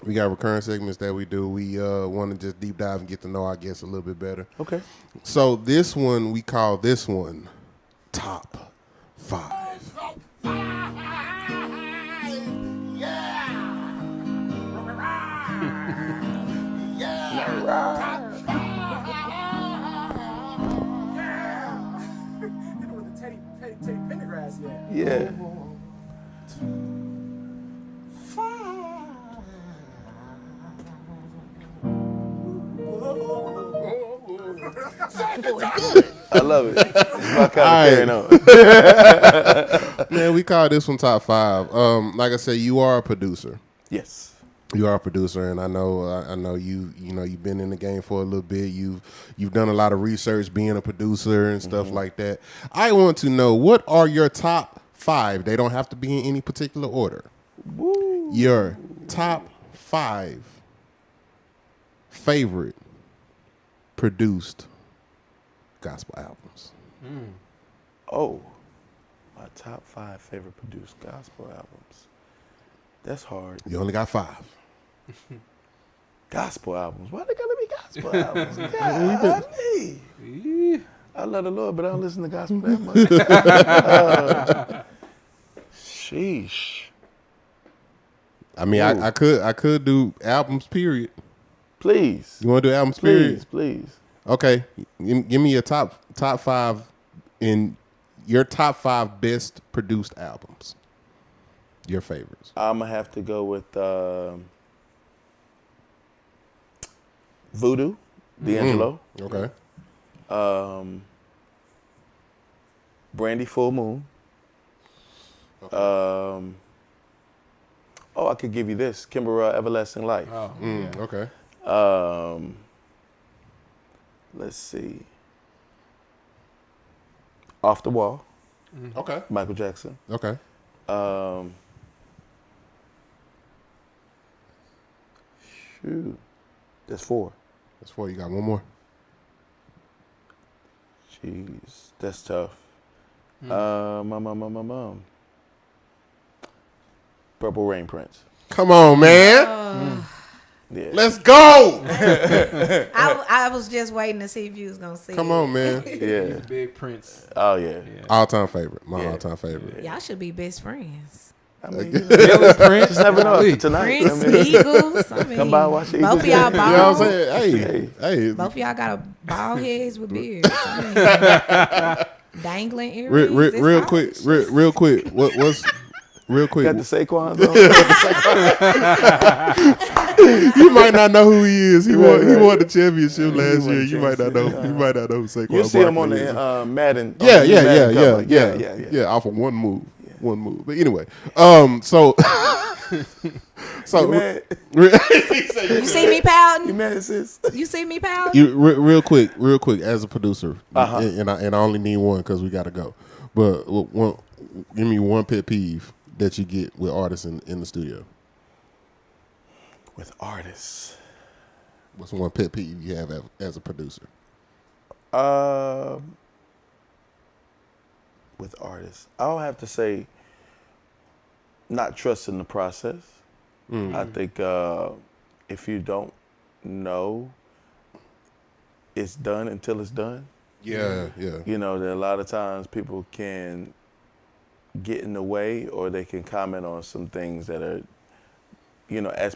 We got recurring segments that we do. We want to just deep dive and get to know our guests a little bit better. Okay. So this one, we call this one Top 5. Yeah. I love it. It's my kind of carrying on. Man, we call this one Top 5. Like I said, you are a producer. Yes. You are a producer, and I know you've been in the game for a little bit. You've done a lot of research being a producer and stuff like that. I want to know, what are your top 5? They don't have to be in any particular order. Woo. Your top 5 favorite produced gospel albums. Oh, my top 5 favorite produced gospel albums. That's hard. You only got 5. Gospel albums. Why they gotta be gospel albums? Golly. I love the Lord, but I don't listen to gospel that much. Sheesh. I mean, I could do albums, period. Please. You want to do albums, period? Please. Okay. Give me your top 5 in your top 5 best produced albums. Your favorites. I'm going to have to go with Voodoo, D'Angelo. Okay. Brandy Full Moon. I could give you this. Kimber Everlasting Life. Oh, Okay. Let's see. Off the Wall, Okay. Michael Jackson. Okay. Shoot. That's 4. That's 4. You got one more. Jeez. That's tough. Purple Rain Prince. Come on, man. Yeah. Let's go. I was just waiting to see if you was gonna see. Come on, man. Yeah. Big Prince. Oh, yeah. All-time favorite. My Yeah. all-time favorite. Y'all should be best friends. I mean, Prince. just never know after tonight. Prince, I mean, Eagles. I mean, come by and watch the both of Eagles y'all game. You know what I'm bald. saying? Hey. Both of y'all got a bald heads with beards. I mean, dangling earrings. Real quick. What's real quick? got the Saquons on. You might not know who he is. He won the championship He last won year. the You might not know. You might not know who Saquon You see him on Barkley is. the Madden. Yeah, on the Madden cover. yeah. Off of one move. But anyway, so You mad? You see me pouting? You mad, sis? You see me pouting? you real quick, as a producer, and I only need one because we got to go. But give me one pet peeve that you get with artists in the studio. With artists. What's one pet peeve you have as a producer? With artists, I'll have to say, not trusting the process. I think if you don't know, it's done until it's done. Yeah. You know, that a lot of times people can get in the way, or they can comment on some things that are, as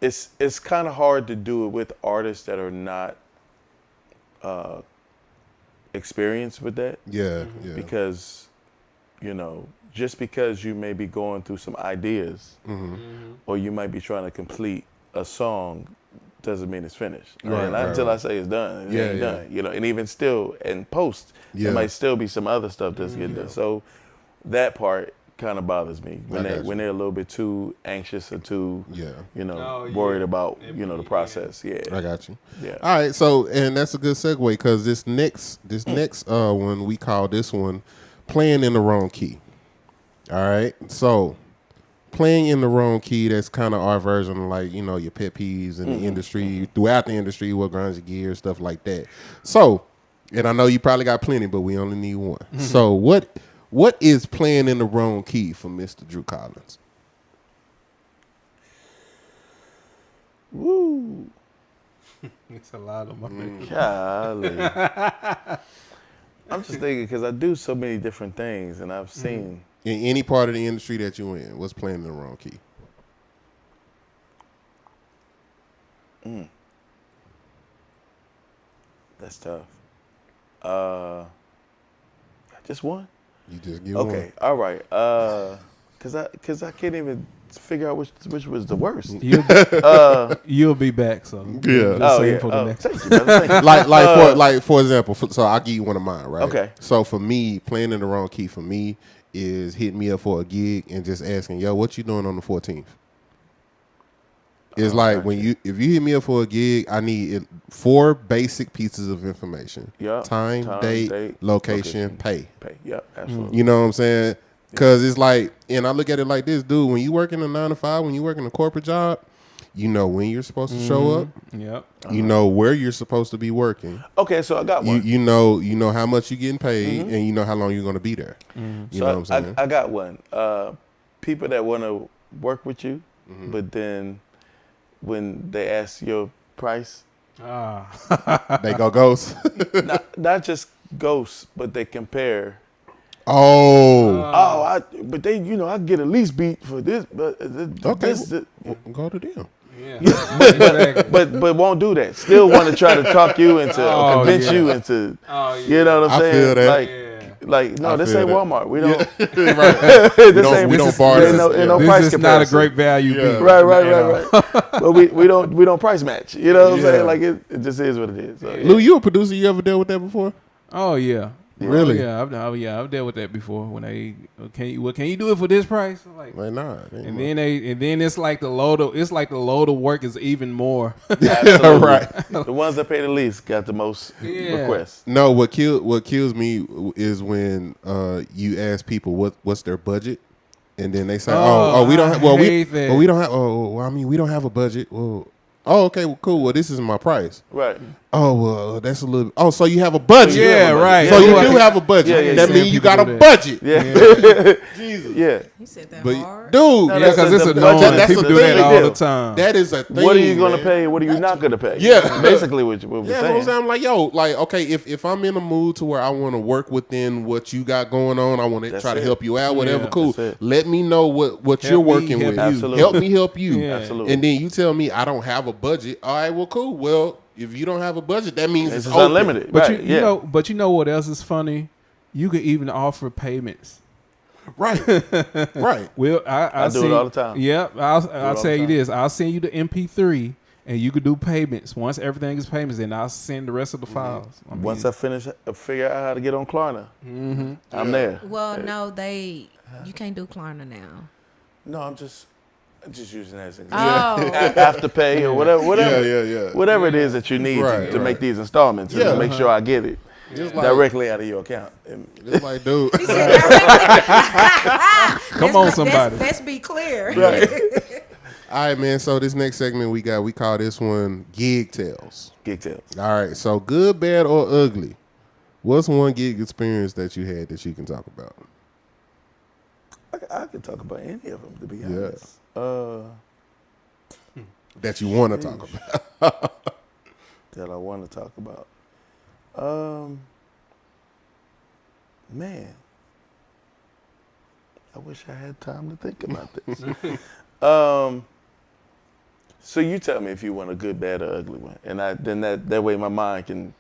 it's kind of hard to do it with artists that are not experienced with that. Yeah. Because, just because you may be going through some ideas, or you might be trying to complete a song, doesn't mean it's finished. Not until I say it's done. It ain't done. And even still in post, there might still be some other stuff that's getting done. So that part kind of bothers me when they're a little bit too anxious or too worried about the process. Yeah, I got you. Yeah. All right. So, and that's a good segue because this next one, we call this one playing in the wrong key. All right. So playing in the wrong key, that's kind of our version of like, your pet peeves in the industry, throughout the industry, what grinds your gears, stuff like that. So, and I know you probably got plenty, but we only need one. So what is playing in the wrong key for Mr. Drew Collins? Woo. It's a lot of my Golly. I'm just thinking because I do so many different things and I've seen. In any part of the industry that you're in, what's playing in the wrong key? That's tough. Just one? You just give one. Okay, all right. Cause I can't even figure out which was the worst. You'll be back, so Yeah. For the next. Thank you, brother. Thank you. For example, so I'll give you one of mine, right? Okay. So for me, playing in the wrong key for me is hitting me up for a gig and just asking, yo, what you doing on the 14th? It's like if you hit me up for a gig, I need 4 basic pieces of information. Yeah. Time, date, location, pay. Yeah, absolutely. You know what I'm saying? Because it's like, and I look at it like this, dude, when you work in a 9 to 5, when you work in a corporate job, you know when you're supposed to show up. Yep. You know where you're supposed to be working. Okay, so I got one. You know how much you're getting paid, and you know how long you're going to be there. You know what I'm saying? I got one. People that want to work with you, but then when they ask your price, they go ghost. not just ghosts, but they compare. But they, I get at least beat for this, but okay, go to them. Yeah. but won't do that. Still want to try to talk you into, convince you into. You know what I'm saying? I feel that. Like no, this ain't Walmart. We don't. We don't bar this. No This price is comparison. not a great value. Yeah. beat. Right. But we don't price match. You know what I'm saying? Like it just is what it is. So, Lou, you a producer? You ever dealt with that before? Oh yeah. Really? I've dealt with that before. When they can you do it for this price? I'm like, Nah. and then it's like the load of work is even more. absolutely. Right. The ones that pay the least got the most requests. No, what kills me is when you ask people what's their budget, and then they say, we don't have. We don't have. We don't have a budget. Well, okay, well, cool. Well, this is my price. Right. Oh, well, that's a little. Oh, so you have a budget? Yeah, right. So you do have a budget. Yeah, that means you got a do that. budget. Yeah. Jesus. Yeah. You said that But hard. dude, No, Yeah, because it's the annoying. budget- People that's do the that big all deal. the time. that is a thing. What are you going to man. pay? What are you not going to pay? Yeah. Basically, what we're Yeah, that's what saying. I'm saying. I'm like, yo, like, okay, if I'm in a mood to where I want to work within what you got going on, I want to That's try to it. help you out, whatever, Yeah, cool. that's it. Let me know what you're me, working help with. you. Absolutely. Help me help you. Yeah. Absolutely. And then you tell me I don't have a budget. All right, well, cool. Well, if you don't have a budget, that means It's it's open. unlimited. But Right, you know what else is funny? You could even offer payments. Right. Right. Well, I do it all the time. Yep, I'll all tell the you time. this. I'll send you the MP3, and you could do payments. Once everything is payments, then I'll send the rest of the files. I mean, Once I figure out how to get on Klarna, I'm there. Well, no, you can't do Klarna now. No, I'm just using that as an Oh, example. Afterpay or whatever. Yeah. Whatever it is that you need Right, to make these installments and Yeah. to make sure I get it Just like, directly out of your account. just like, dude. Come on, somebody. Let's be clear. All right, man. So this next segment we call this one Gig Tales. Gig Tales. All right. So good, bad, or ugly. What's one gig experience that you had that you can talk about? I could talk about any of them, to be Yeah. honest. That you want to talk about? That I want to talk about. Man, I wish I had time to think about this. So you tell me if you want a good, bad, or ugly one, and then that way my mind can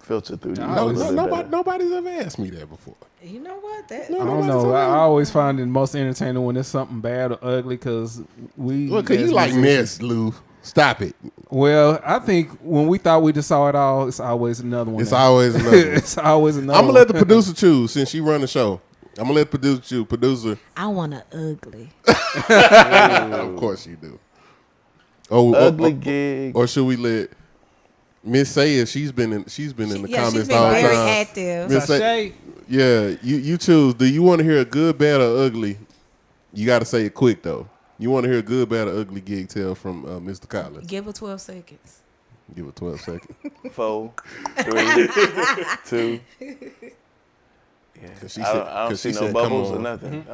filter through. Nobody's ever asked me that before. You know what? I don't know. I always find it most entertaining when it's something bad or ugly because you like mess, Lou. Stop it. Well, I think when we thought we just saw it all, it's always another one. It's always another one. It's always another I'm going to let the producer choose since she run the show. I'm going to let the producer choose. Producer. I want an ugly. Of course you do. Ugly gig. Or should we let Miss Say she's been in the comments she's been all the very time. active. Miss Say, yeah, you choose. Do you want to hear a good, bad, or ugly? You got to say it quick though. You want to hear a good, bad, or ugly gig tell from Mr. Collins? Give her 12 seconds. Give it 12 seconds. 4, 3, 2. Yeah. I don't see no bubbles or nothing.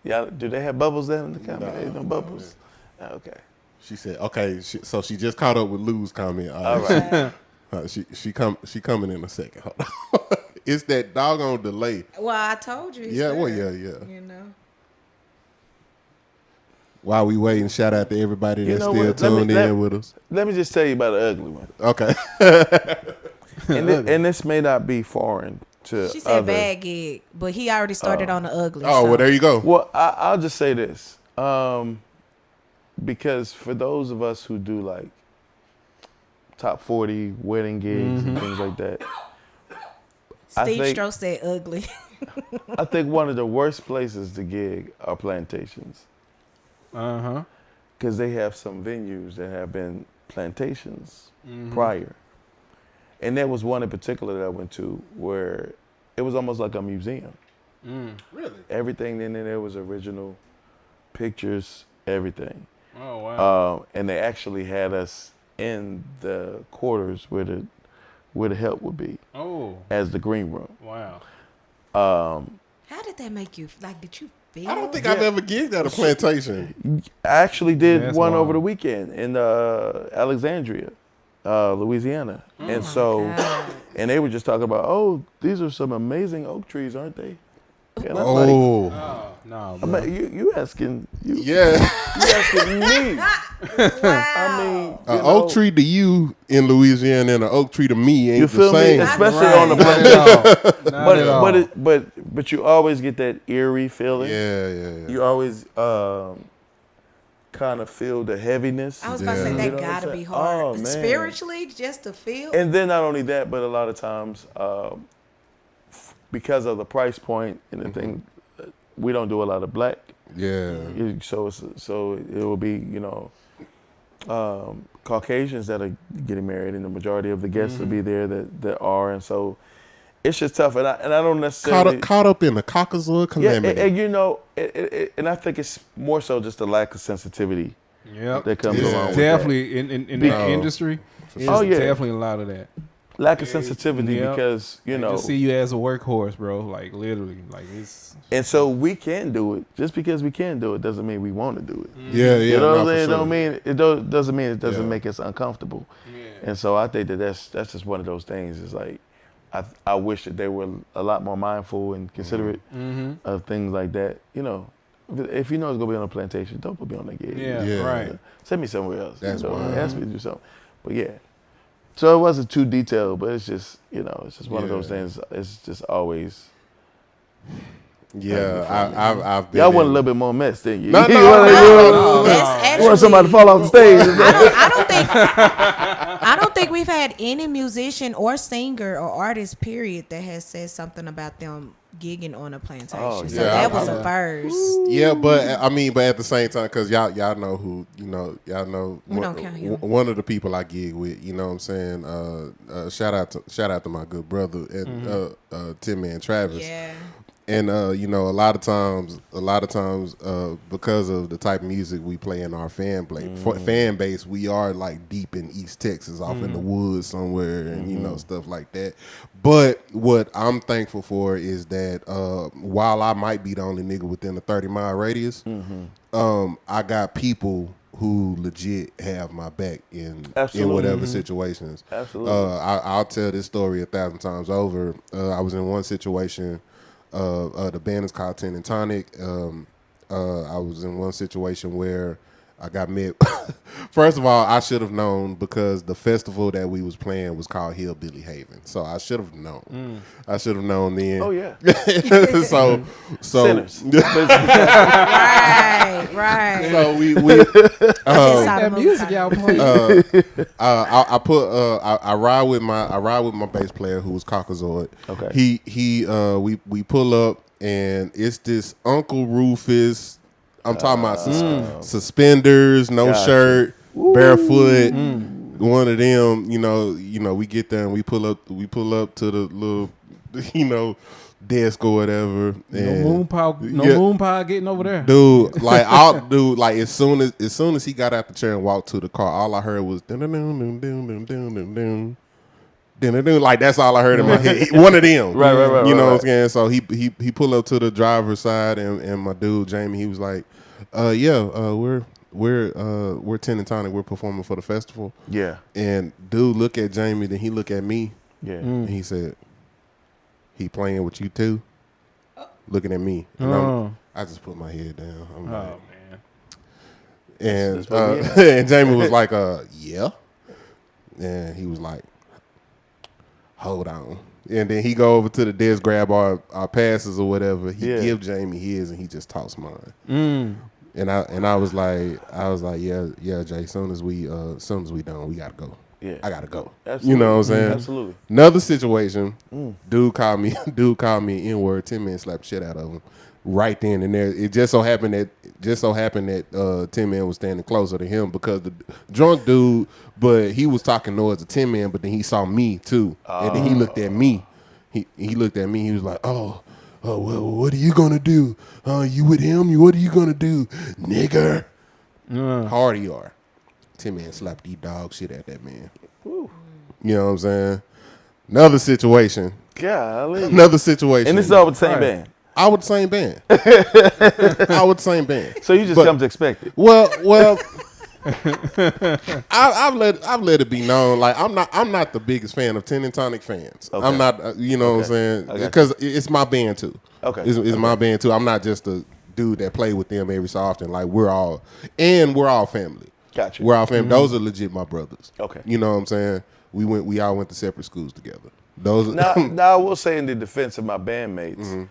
Yeah, do they have bubbles there in the comment? No bubbles. Okay. She said, okay. So she just caught up with Lou's comment. All right. She coming in a second. Hold on. It's that doggone delay. Well, I told you. Yeah. Well, yeah. You know. While we waiting, shout out to everybody that's still tuned in with us. Let me just tell you about the ugly one. Okay. and this may not be foreign to She said bad gig, but he already started on the ugly. Well, there you go. Well, I'll just say this. Because for those of us who do like top 40 wedding gigs and things like that. Steve Stroh said ugly. I think one of the worst places to gig are plantations. Because they have some venues that have been plantations prior. And there was one in particular that I went to where it was almost like a museum. Really? Everything in there was original, pictures, everything. Oh, wow. And they actually had us in the quarters where the help would be. Oh. As the green room. Wow. How did that make you? Like, did you feel? I don't think I've ever gigged at a plantation. I actually did one wild. over the weekend in Alexandria, Louisiana. And and they were just talking about, oh, these are some amazing oak trees, aren't they? And I'm like, no, I mean, you asking, you asking me. Wow. I mean, An oak tree to you in Louisiana and an oak tree to me ain't you feel the same. me? Especially Right. on the plantation. But you always get that eerie feeling. Yeah. You always kind of feel the heaviness. I was about to say Yeah. that You know what I'm gotta saying? be hard. Oh, man. Spiritually, just to feel. And then not only that, but a lot of times, because of the price point and the thing, we don't do a lot of black. Yeah. So it will be, Caucasians that are getting married, and the majority of the guests will be there that are, and so it's just tough. And I don't necessarily Caught up in the Caucasus calamity. and I think it's more so just a lack of sensitivity that comes Yeah. along with Definitely in the industry. sure. It's definitely a lot of that. lack of sensitivity because They just see you as a workhorse, bro. Like literally, like it's. And so we can do it. Just because we can do it doesn't mean we want to do it. Yeah. You know what I'm for saying? sure. Doesn't mean it doesn't Yeah. make us uncomfortable. Yeah. And so I think that's just one of those things. Is like I wish that they were a lot more mindful and considerate of things like that. If you know it's gonna be on a plantation, don't put me on that gig. Yeah, right. Send me somewhere else. That's wild. Ask me to do something. But yeah. So it wasn't too detailed, but it's just it's just one of those things. It's just always. Yeah, I've been. Y'all want a little bit more mess, didn't you? No. That's You want somebody to fall off the stage? I don't think we've had any musician or singer or artist, period, that has said something about them gigging on a plantation. Oh, So yeah, that was a first. Yeah, but at the same time, because y'all know who, y'all know. We don't count him. One of the people I gig with, you know what I'm saying? Shout out to my good brother and Tim and Travis. Yeah. And a lot of times, because of the type of music we play in our fan base, we are like deep in East Texas, off in the woods somewhere, and stuff like that. But what I'm thankful for is that while I might be the only nigga within a 30-mile radius, I got people who legit have my back in whatever situations. Absolutely. I'll tell this story 1,000 times over. I was in one situation. The band is called Ten and Tonic. I was in one situation where I got met. First of all, I should have known because the festival that we was playing was called Hillbilly Haven. So I should have known. I should have known then. Oh yeah. so Sinners. Right. So we That music y'all play. I ride with my bass player who was Caucasoid. Okay. We pull up and it's this Uncle Rufus. I'm talking about suspenders, no shirt, barefoot. One of them, you know, we get there and we pull up to the little, desk or whatever. And moon pie getting over there. Dude, like as soon as he got out the chair and walked to the car, all I heard was dun dun dun dun dun dun dun dun dun. Like that's all I heard in my head. One of them, right. You know what I'm saying? So he pulled up to the driver's side, and my dude Jamie, he was like, we're Tin and Tonic. We're performing for the festival. Yeah. And dude look at Jamie, then he look at me. Yeah. And he said, he playing with you too? Looking at me. And I just put my head down. I'm like, man. And and Jamie was like, yeah. And he was like, hold on. And then he go over to the desk, grab our passes or whatever. He give Jamie his, and he just tossed mine. And I was like, yeah, Jay. Soon as we done, we gotta go. Yeah, I gotta go. Absolutely. You know what I'm saying? Absolutely. Another situation, dude called me an N-word. 10 Man slapped shit out of him right then and there. It just so happened that 10 Man was standing closer to him because the drunk dude, but he was talking noise to 10 Man, but then he saw me too, and then he looked at me. He looked at me. He was like, well, what are you gonna do? You with him? What are you gonna do, nigger? Hard you are. 10 Man slapped the dog shit at that man. Woo. You know what I'm saying? Another situation. Golly. Another situation. And this is all with the same band. I would same band. So you just come to expect it. Well, I've let it be known. Like I'm not the biggest fan of Tin and Tonic fans. Okay. I'm not. You know what I'm saying? Because it's my band too. Okay. It's my band too. I'm not just a dude that play with them every so often. Like we're all family. Gotcha. We're all family. Those are legit my brothers. Okay. You know what I'm saying? We all went to separate schools together. Now I will say in the defense of my bandmates,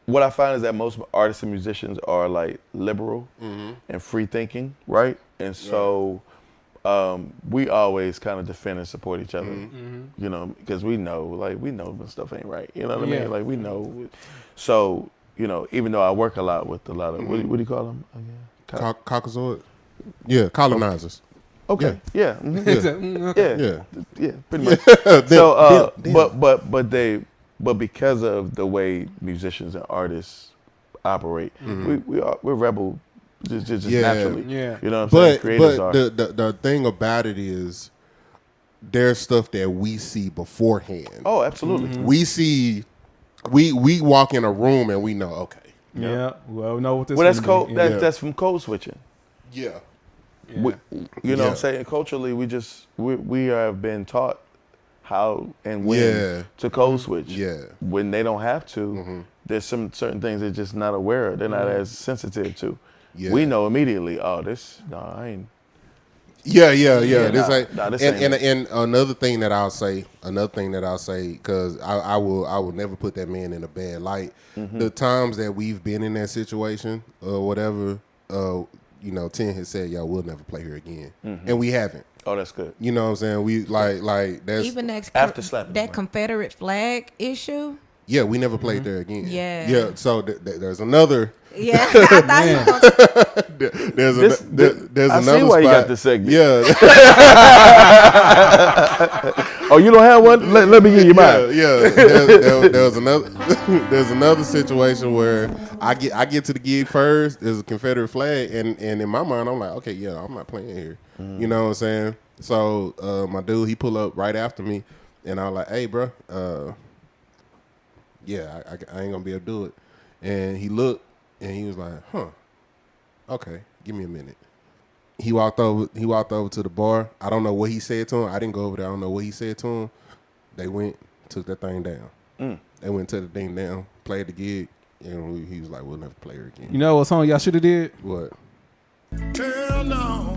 what I find is that most artists and musicians are like liberal and free thinking, right? And so we always kind of defend and support each other, you know, because we know when stuff ain't right. You know what I mean? Like we know. So, you know, even though I work a lot with a lot of, what do you call them again? Caucasoid? Yeah, colonizers. Okay. Yeah. Yeah. Yeah. Pretty much. So, but because of the way musicians and artists operate, we're rebel just naturally. Yeah. You know what I'm saying? Creators are. The thing about it is there's stuff that we see beforehand. Oh, absolutely. We see we walk in a room and we know, okay. Yeah. Well, we know what this that's code. That's from code switching. Yeah. You know what I'm saying? Culturally, we have been taught how and when to code switch. Yeah. When they don't have to, there's some certain things they're just not aware of. They're not as sensitive to. Yeah. We know immediately, I ain't. Yeah. And another thing that I'll say, because I will never put that man in a bad light. The times that we've been in that situation or whatever, you know, 10 has said, "Yo, we'll never play here again," and we haven't. Oh, that's good. You know what I'm saying? We like that's even after slapping that Confederate flag issue. Yeah, we never played there again. Yeah. So there's another. Yeah, I thought you were there's I another see why spot. you got this segment. Yeah. Oh, you don't have one? Let me give you mine. Yeah. There's another situation where I get to the gig first. There's a Confederate flag, and in my mind, I'm like, okay, yeah, I'm not playing here. You know what I'm saying? So my dude, he pull up right after me, and I'm like, hey, bro, yeah, I ain't gonna be able to do it. And he looked, and he was like, okay, give me a minute. He walked over to the bar. I don't know what he said to him. I didn't go over there. I don't know what he said to him. They went, took that thing down. They went to the thing down, played the gig, And he was like, we'll never play her again. You know what song y'all should have did? What? Hell no.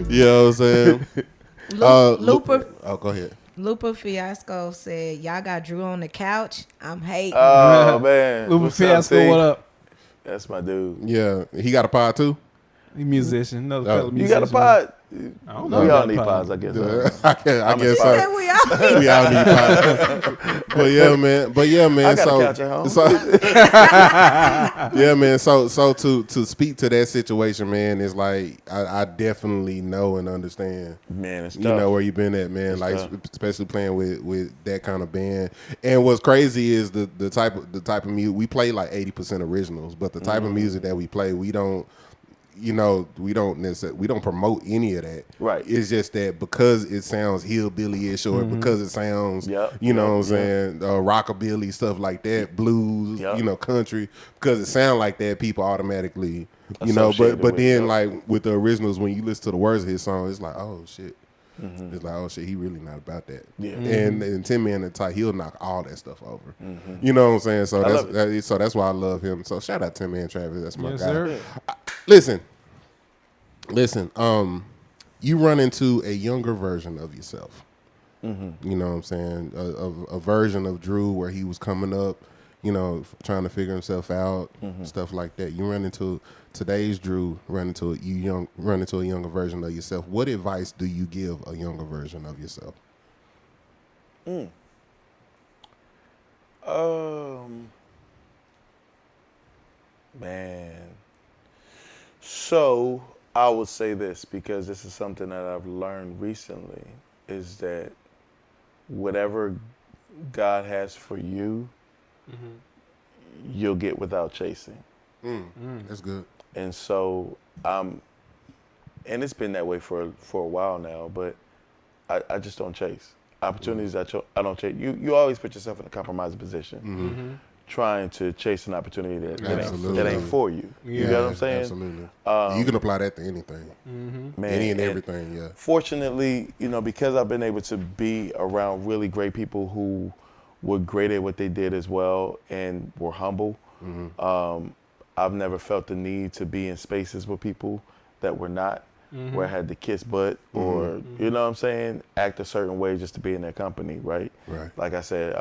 You know what I'm saying? Looper Oh, go ahead. Looper Fiasco said, y'all got Drew on the couch. I'm hating. Oh man, Luba What's up, Fiasco, T? what up? That's my dude. Yeah, he got a pod too. He musician, another Oh. fellow You musician. got a pod? I don't know. We all about need pod. pods, I guess. I guess a so. we all We all need pods. But yeah, man. I got So, a couch at home. yeah, man. So to speak to that situation, man, is like I definitely know and understand. Man, it's tough. You know where you been at, man. It's like tough. especially playing with that kind of band. And what's crazy is the type of music we play, like 80% originals, but the type of music that we play, we don't necessarily, we don't promote any of that. Right. It's just that because it sounds hillbilly-ish or because it sounds, Yep. you know what I'm Yep. saying, rockabilly, stuff like that, blues, Yep. country, because it sounds like that, people automatically, but Associated with then it. like with the originals, when you listen to the words of his song, it's like, oh shit. It's like, oh shit, he really not about that. Yeah. And Tim Man and Ty, he'll knock all that stuff over. You know what I'm saying? So love that's why I love him. So shout out Tim Man Travis. That's my Yes, guy. sir. Listen. You run into a younger version of yourself. You know what I'm saying? A version of Drew where he was coming up, trying to figure himself out, stuff like that. You run into today's Drew, run into a younger version of yourself. What advice do you give a younger version of yourself? Man. So I would say this, because this is something that I've learned recently, is that whatever God has for you, you'll get without chasing. That's good. And so and it's been that way for a while now, but I just don't chase. Opportunities I don't chase. You always put yourself in a compromising position, trying to chase an opportunity that ain't for you. You know what I'm saying? Absolutely. You can apply that to anything. Man, Any and everything, yeah. Fortunately, because I've been able to be around really great people who were great at what they did as well and were humble, I've never felt the need to be in spaces with people that were not, where I had to kiss butt or, you know what I'm saying, act a certain way just to be in their company, right? Right. Like I said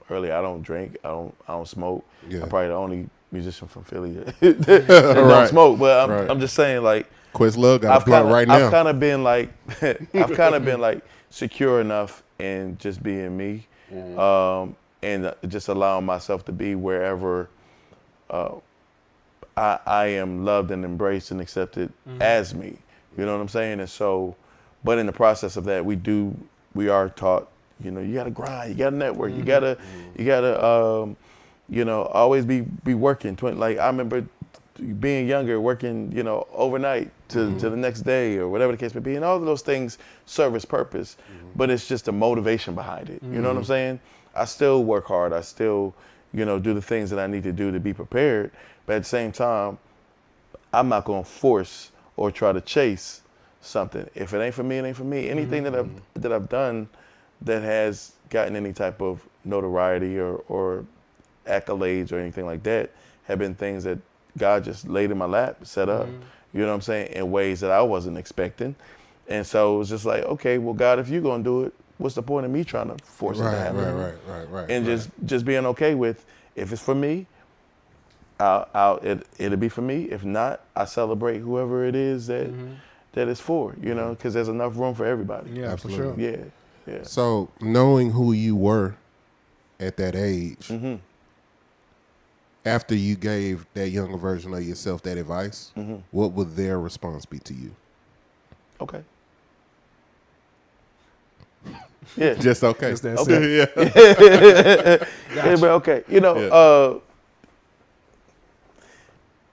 earlier, I don't drink, I don't smoke. Yeah. I'm probably the only musician from Philly that don't Right. smoke, but Right. I'm just saying, like, Questlove got a blunt right now. I've kind of been like, secure enough in just being me, and just allowing myself to be wherever I am loved and embraced and accepted as me. You know what I'm saying? And so, but in the process of that, we are taught, you gotta grind, you gotta network, you gotta, always be working. Like I remember being younger, working, overnight to the next day or whatever the case may be. And all of those things serve its purpose, but it's just a motivation behind it. You know what I'm saying? I still work hard. I still, do the things that I need to do to be prepared. But at the same time, I'm not going to force or try to chase something. If it ain't for me, it ain't for me. Anything that I've done that has gotten any type of notoriety or accolades or anything like that have been things that God just laid in my lap, set up, you know what I'm saying, in ways that I wasn't expecting. And so it was just like, okay, well, God, if you're going to do it, what's the point of me trying to force it to happen? Right. And just being okay with, if it's for me, it'll be for me. If not, I celebrate whoever it is that it's for, because there's enough room for everybody. Yeah, Absolutely. for sure. Yeah. So knowing who you were at that age, after you gave that younger version of yourself that advice, what would their response be to you? Okay. Yeah. Just okay. Just that Okay. Yeah. Yeah, but okay.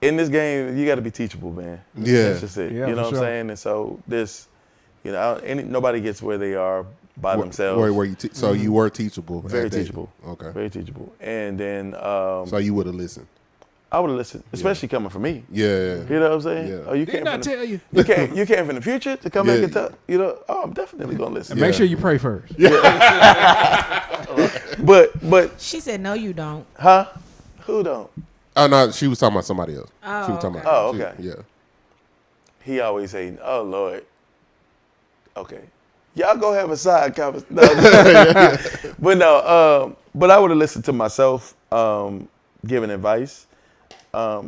In this game, you got to be teachable, man. Yeah. That's just it. Yeah, You know for what I'm sure. saying? And so nobody gets where they are by themselves. Where you so you were teachable. Very at that- teachable. Okay. Very teachable. And then So you would have listened. I would have listened, especially coming from me. Yeah. You know what I'm saying? Yeah. Oh, you Didn't I tell you? You came from the future to come back and tell, oh, I'm definitely gonna listen. And make sure you pray first. But She said, "No, you don't." huh? Who don't? Oh no, she was talking about somebody else. Oh, She was talking okay. about. Oh, okay. Yeah. He always say, "Oh Lord." Okay, y'all go have a side conversation. No, but no. But I would have listened to myself giving advice. I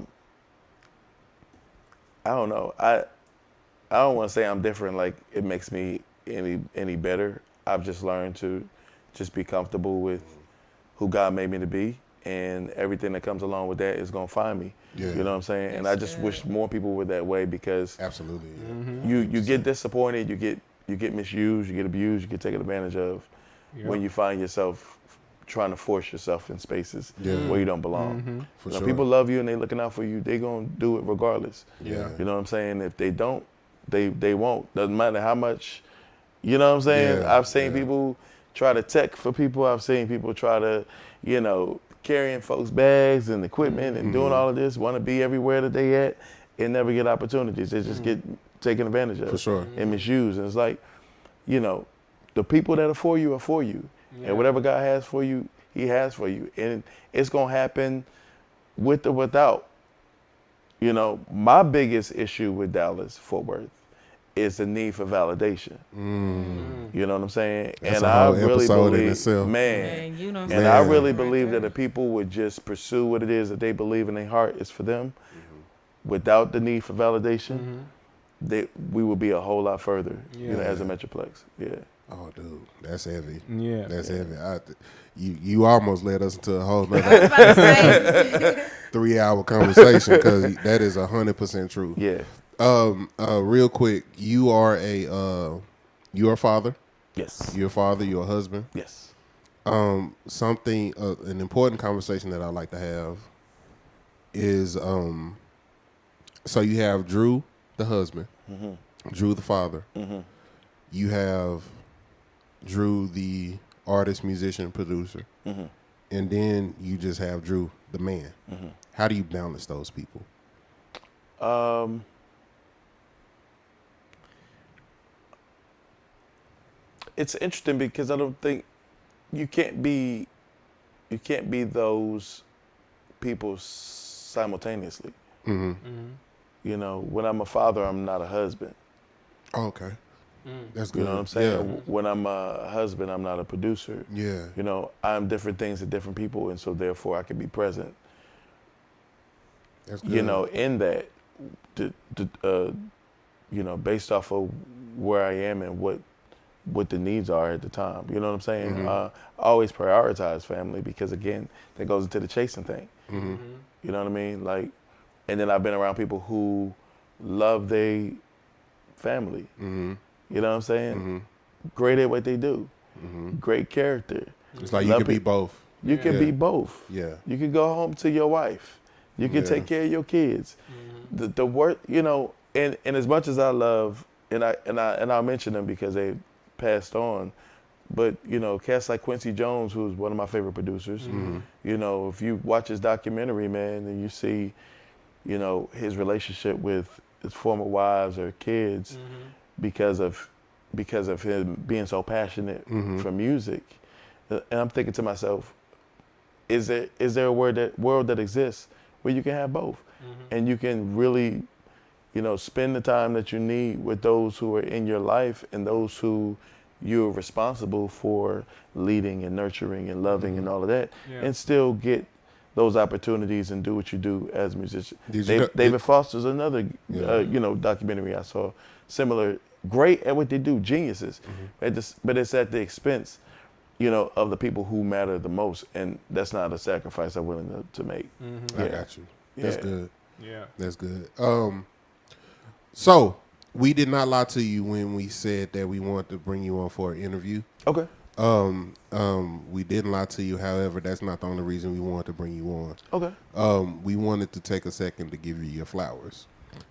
don't know. I don't want to say I'm different. Like it makes me any better. I've just learned to just be comfortable with who God made me to be, and everything that comes along with that is gonna find me. Yeah. You know what I'm saying? And I just wish more people were that way because Absolutely. you get disappointed, you get misused, you get abused, you get taken advantage of when you find yourself trying to force yourself in spaces where you don't belong. For You know, sure. people love you and they looking out for you. They gonna do it regardless. Yeah. You know what I'm saying? If they don't, they won't. Doesn't matter how much. You know what I'm saying? Yeah, I've seen people try to tech for people. I've seen people try to, carrying folks' bags and equipment and doing all of this, want to be everywhere that they at and never get opportunities. They just get taken advantage of. For sure. And misused. And it's like, the people that are for you are for you. And whatever God has for you, he has for you. And it's going to happen with or without. My biggest issue with Dallas, Fort Worth, is the need for validation. You know what I'm saying? That's and a I whole really episode in believe, itself. Man, you know what I'm and saying? I really Right believe there. that if people would just pursue what it is that they believe in their heart is for them, without the need for validation, we would be a whole lot further, as a metroplex. Yeah. Oh, dude, that's heavy. Yeah. That's heavy. You almost led us into a whole I was nother about to say. 3-hour conversation because that is 100% true. Yeah. Real quick, you're a father. Yes. You're a father. You're a husband. Yes. Something an important conversation that I like to have is so you have Drew the husband, Drew the father. You have Drew the artist, musician, producer, and then you just have Drew the man. How do you balance those people? It's interesting because I don't think you can't be those people simultaneously. When I'm a father, I'm not a husband. Oh, okay. That's good. You know what I'm saying? When I'm a husband, I'm not a producer. Yeah. I'm different things to different people, and so therefore I can be present. That's good. In that, based off of where I am and what the needs are at the time. You know what I'm saying? I always prioritize family because, again, that goes into the chasing thing. You know what I mean? Like, and then I've been around people who love their family. You know what I'm saying? Great at what they do. Great character. It's like you can be both. You can be both. Yeah. You can go home to your wife. You can take care of your kids. The work, and as much as I love, and I'll mention them because they passed on, but cats like Quincy Jones, who's one of my favorite producers. If you watch his documentary, man, and you see, his relationship with his former wives or kids, because of him being so passionate for music, and I'm thinking to myself, is there a world that exists where you can have both, and you can really, spend the time that you need with those who are in your life and those who you're responsible for leading and nurturing and loving and all of that, and still get those opportunities and do what you do as a musician. David Foster's another, documentary I saw, similar, great at what they do, geniuses, but it's at the expense, of the people who matter the most, and that's not a sacrifice I'm willing to make. I got you. That's good. Yeah. That's good. So we did not lie to you when we said that we wanted to bring you on for an interview. Okay. We didn't lie to you. However, that's not the only reason we wanted to bring you on. Okay. We wanted to take a second to give you your flowers.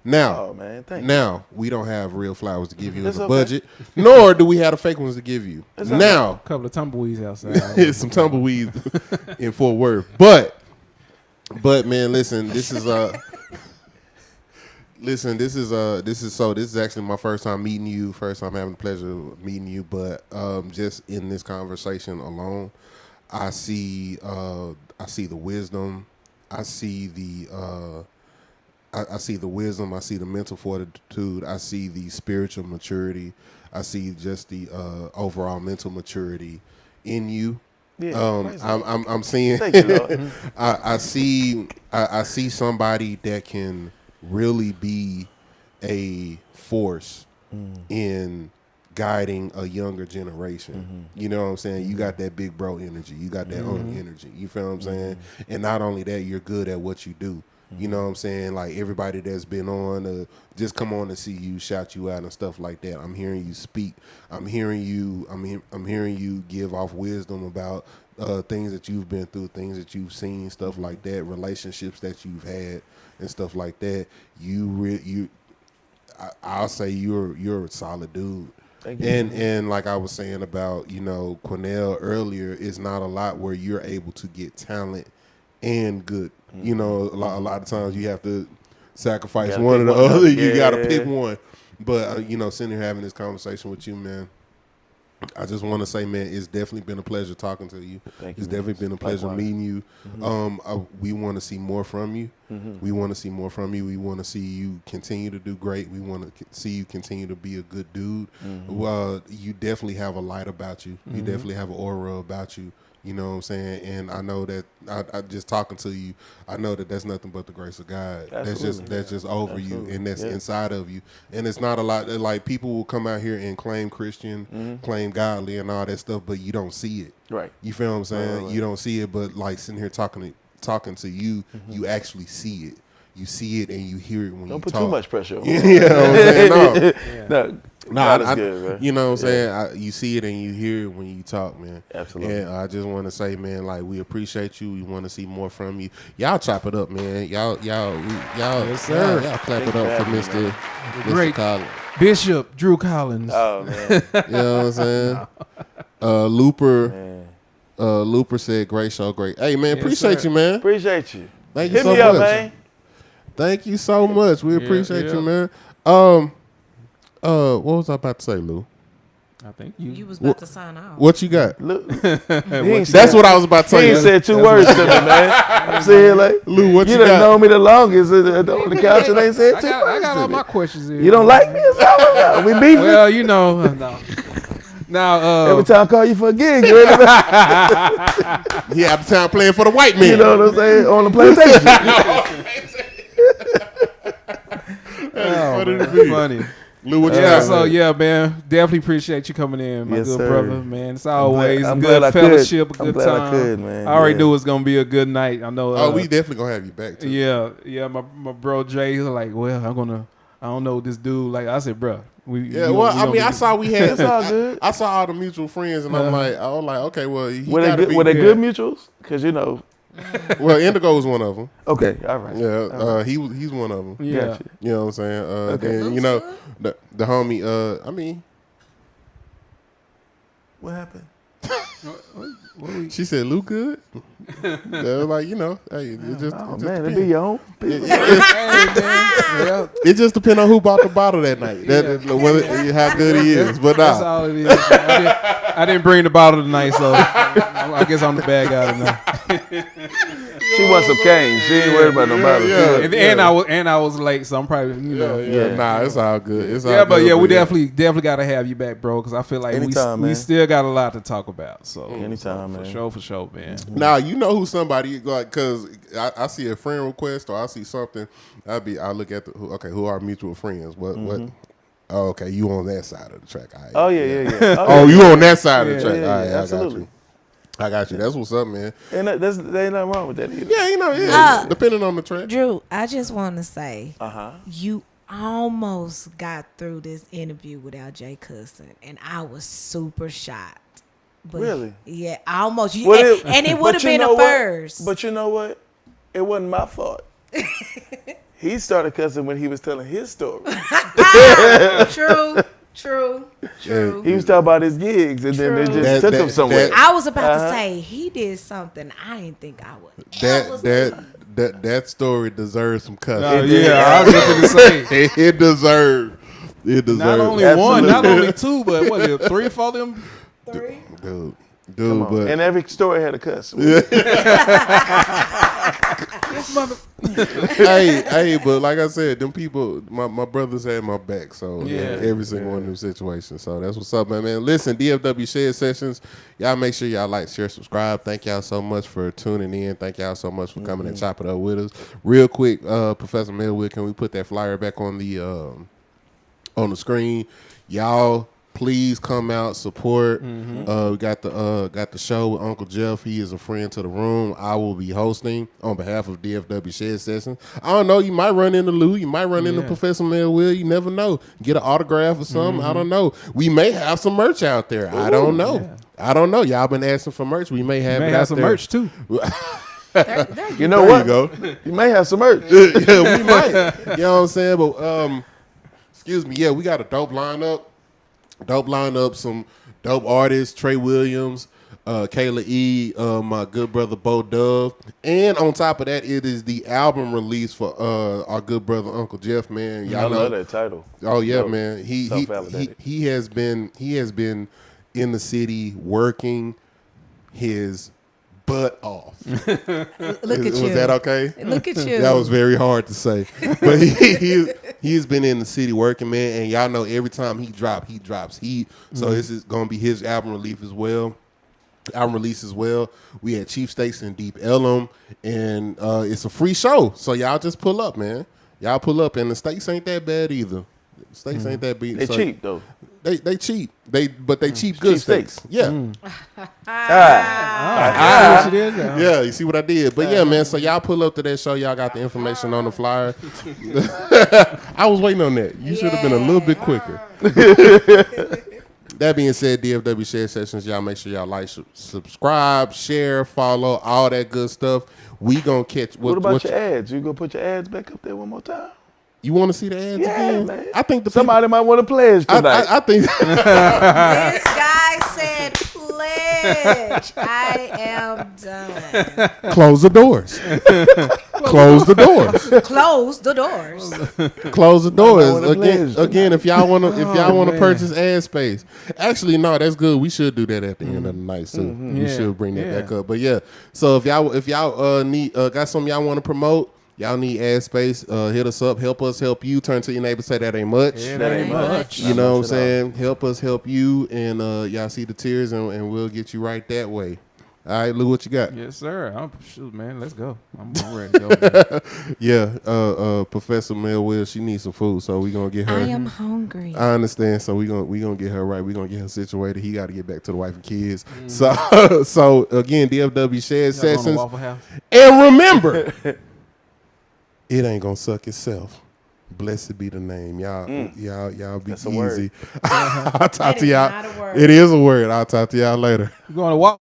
Now, Oh man, thank you. now we don't have real flowers to give you It's in the okay. budget, nor do we have the fake ones to give you. It's okay. Now, A couple of tumbleweeds outside. it's some tumbleweeds in Fort Worth, but But man, listen, this is actually my first time meeting you, first time having the pleasure of meeting you. But just in this conversation alone, I see the wisdom, I see the wisdom, I see the mental fortitude, I see the spiritual maturity, I see just the overall mental maturity in you. Yeah, I'm seeing. Thank you, Lord. I see somebody that can really be a force in guiding a younger generation. You know what I'm saying? You got that big bro energy. You got that owner energy. You feel what I'm saying? And not only that, you're good at what you do. You know what I'm saying? Like everybody that's been on, just come on to see you, shout you out and stuff like that. I'm hearing you speak. I'm hearing you give off wisdom about things that you've been through, things that you've seen, stuff like that, relationships that you've had and stuff like that. I'll say you're a solid dude. Thank you. And like I was saying about, Cornell earlier, it's not a lot where you're able to get talent and good. A lot of times you have to sacrifice one or the other. You got to pick one. But, sitting here having this conversation with you, man, I just want to say, man, it's definitely been a pleasure talking to you. Thank It's you, definitely been a pleasure meeting you. We want to see more from you. We want to see more from you. We want to see you continue to do great. We want to see you continue to be a good dude. You definitely have a light about you. You definitely have an aura about you. You know what I'm saying? And I know that I just talking to you, I know that that's nothing but the grace of God. Absolutely. That's just over you, and that's inside of you. And it's not a lot. Like people will come out here and claim Christian, claim godly, and all that stuff, but you don't see it. Right. You feel what I'm saying? Right. You don't see it, but like sitting here talking to you, you actually see it. You see it and you hear it when Don't you put talk. too much pressure on You know what I'm saying? No. No, God is good, man. You know what I'm saying? You see it and you hear it when you talk, man. Absolutely. And I just want to say, man, like, we appreciate you. We want to see more from you. Y'all chop it up, man. Y'all, sir. y'all clap it up for Mr. Great. Collins. Bishop Drew Collins. Oh, man. You know what I'm saying? Looper said, great show, great. Hey, man, Yes, appreciate sir. you, man. Appreciate you. Thank you Hit so me up, much. man. Thank you so much. We appreciate you, man. What was I about to say, Lou? I think You you. was about to sign off. What you got? Look, That's what I was about to he say. ain't said two words to me, man. I'm saying like, Lou, what you done got? known me the longest on the couch and ain't said I two got words all to me. my questions in. You don't like me? It's all right. We beefing. Well, no. Now, Every time I call you for a gig, you ready? He out of town playing for the white man. You know what I'm saying? On the plantation. funny. Lou, what you Yeah, got? so man, definitely appreciate you coming in, my Yes, good sir. brother, man. It's always I'm a glad I good could. fellowship, a I'm good glad I time. could, man. I already Yeah. knew it was gonna be a good night. I know. We definitely gonna have you back too. Yeah. My bro Jay, he's like, well, I don't know this dude. Like I said, bro. I saw we had. It's all good. I saw all the mutual friends, and I was like, okay, well, he Were gotta be. they good mutuals? Because Well, Indigo was one of them. Okay, all right. Yeah, he's one of them. Yeah. Gotcha. You know what I'm saying? Okay. Then the homie. I mean, What happened? she said, "Lou good." They was like, hey, it just. Oh it just man, it depend. be your own. It just depends on who bought the bottle that night. How good he is. But That's nah, all it is. I didn't bring the bottle tonight, so I guess I'm the bad guy tonight. She wants some cane. She ain't worried about nobody. Yeah. And I was late, so I'm probably Nah, it's all good. It's all but good, we definitely got to have you back, bro, because I feel like Anytime, we man. still got a lot to talk about. So Anytime, man. for sure, man. Now you know who somebody like, cause I see a friend request or I see something. I look at who are mutual friends? What? Oh, okay, you on that side of the track? All right. Oh yeah. Oh, you on that side of the track? Yeah, All right, absolutely. I got you. That's what's up, man. And there ain't nothing wrong with that either. Yeah, depending on the track. Drew, I just want to say, Uh-huh. you almost got through this interview without Jay cussing, and I was super shocked. But Really? Yeah, almost. Well, And it would have but you been know a what? first. But you know what? It wasn't my fault. He started cussing when he was telling his story. True. He was talking about his gigs, and then they just took him somewhere. I was about to say he did something I didn't think I would ever say. That story deserves some cussing. I was just going to say. It deserved. Not only Absolutely. one, not only two, but what, 3 or 4 of them? Dude, but And every story had a cuss. hey, but like I said, them people, my brothers had my back, so every single one of them situations. So that's what's up, man. Listen, DFW Shed Sessions, y'all make sure y'all like, share, subscribe. Thank y'all so much for tuning in. Thank y'all so much for coming and chopping up with us. Real quick, Professor Melwood, can we put that flyer back on the screen? Y'all, please come out, support. We got the show with Uncle Jeff. He is a friend to the room. I will be hosting on behalf of DFW Shed Sessions. I don't know. You might run into Lou. You might run into Professor Melville. You never know. Get an autograph or something. I don't know. We may have some merch out there. I don't know. Yeah. I don't know. Y'all been asking for merch. We may have it out some there. Merch too. You know what? You go. You may have some merch. Yeah, we might. You know what I'm saying? But excuse me. Yeah, we got a dope lineup. Some dope artists, Trey Williams, Kayla E, my good brother Bo Dove. And on top of that, it is the album release for our good brother Uncle Jeff, man. Y'all know that title. Oh yeah, man. He has been in the city working his butt off. Look at you. Was that okay? Look at you. That was very hard to say. But he's been in the city working, man, and y'all know every time he drops heat. So this is gonna be his album release as well. We had Chief Stakes and Deep Ellum, and it's a free show. So y'all just pull up, man. Y'all pull up, and the stakes ain't that bad either. The stakes ain't that bad. They cheap though. They cheap. But they cheap good steaks. Yeah. Yeah, you see what I did. But yeah, man, so y'all pull up to that show. Y'all got the information on the flyer. I was waiting on that. You should have been a little bit quicker. That being said, DFW Shed Sessions, y'all make sure y'all like, subscribe, share, follow, all that good stuff. We gonna catch. What about your ads? You gonna put your ads back up there one more time? You want to see the ads again? Man. I think somebody might want to pledge tonight. I think This guy said pledge. I am done. Close the doors. Close the doors. Close the doors. Close the doors. Again, if y'all want to purchase ad space. Actually, no, that's good. We should do that at the end of the night too. We should bring that back up. But yeah, so if y'all need got something y'all want to promote. Y'all need ad space, hit us up, help us help you. Turn to your neighbor, say that ain't much. Yeah, that ain't much. You know what I'm saying? Help us help you, and y'all see the tears, and we'll get you right that way. All right, Lou, what you got? Yes, sir. Shoot, man, let's go. I'm ready to go. Yeah, Professor Melville, she needs some food, so we gonna get her. I am hungry. I understand, so we gonna get her right. We gonna get her situated. He got to get back to the wife and kids. So again, DFW Shed Sessions, and remember. It ain't gonna suck itself. Blessed be the name. Y'all be That's easy. A word. I'll talk to y'all. Not a word. It is a word. I'll talk to y'all later. You going to walk?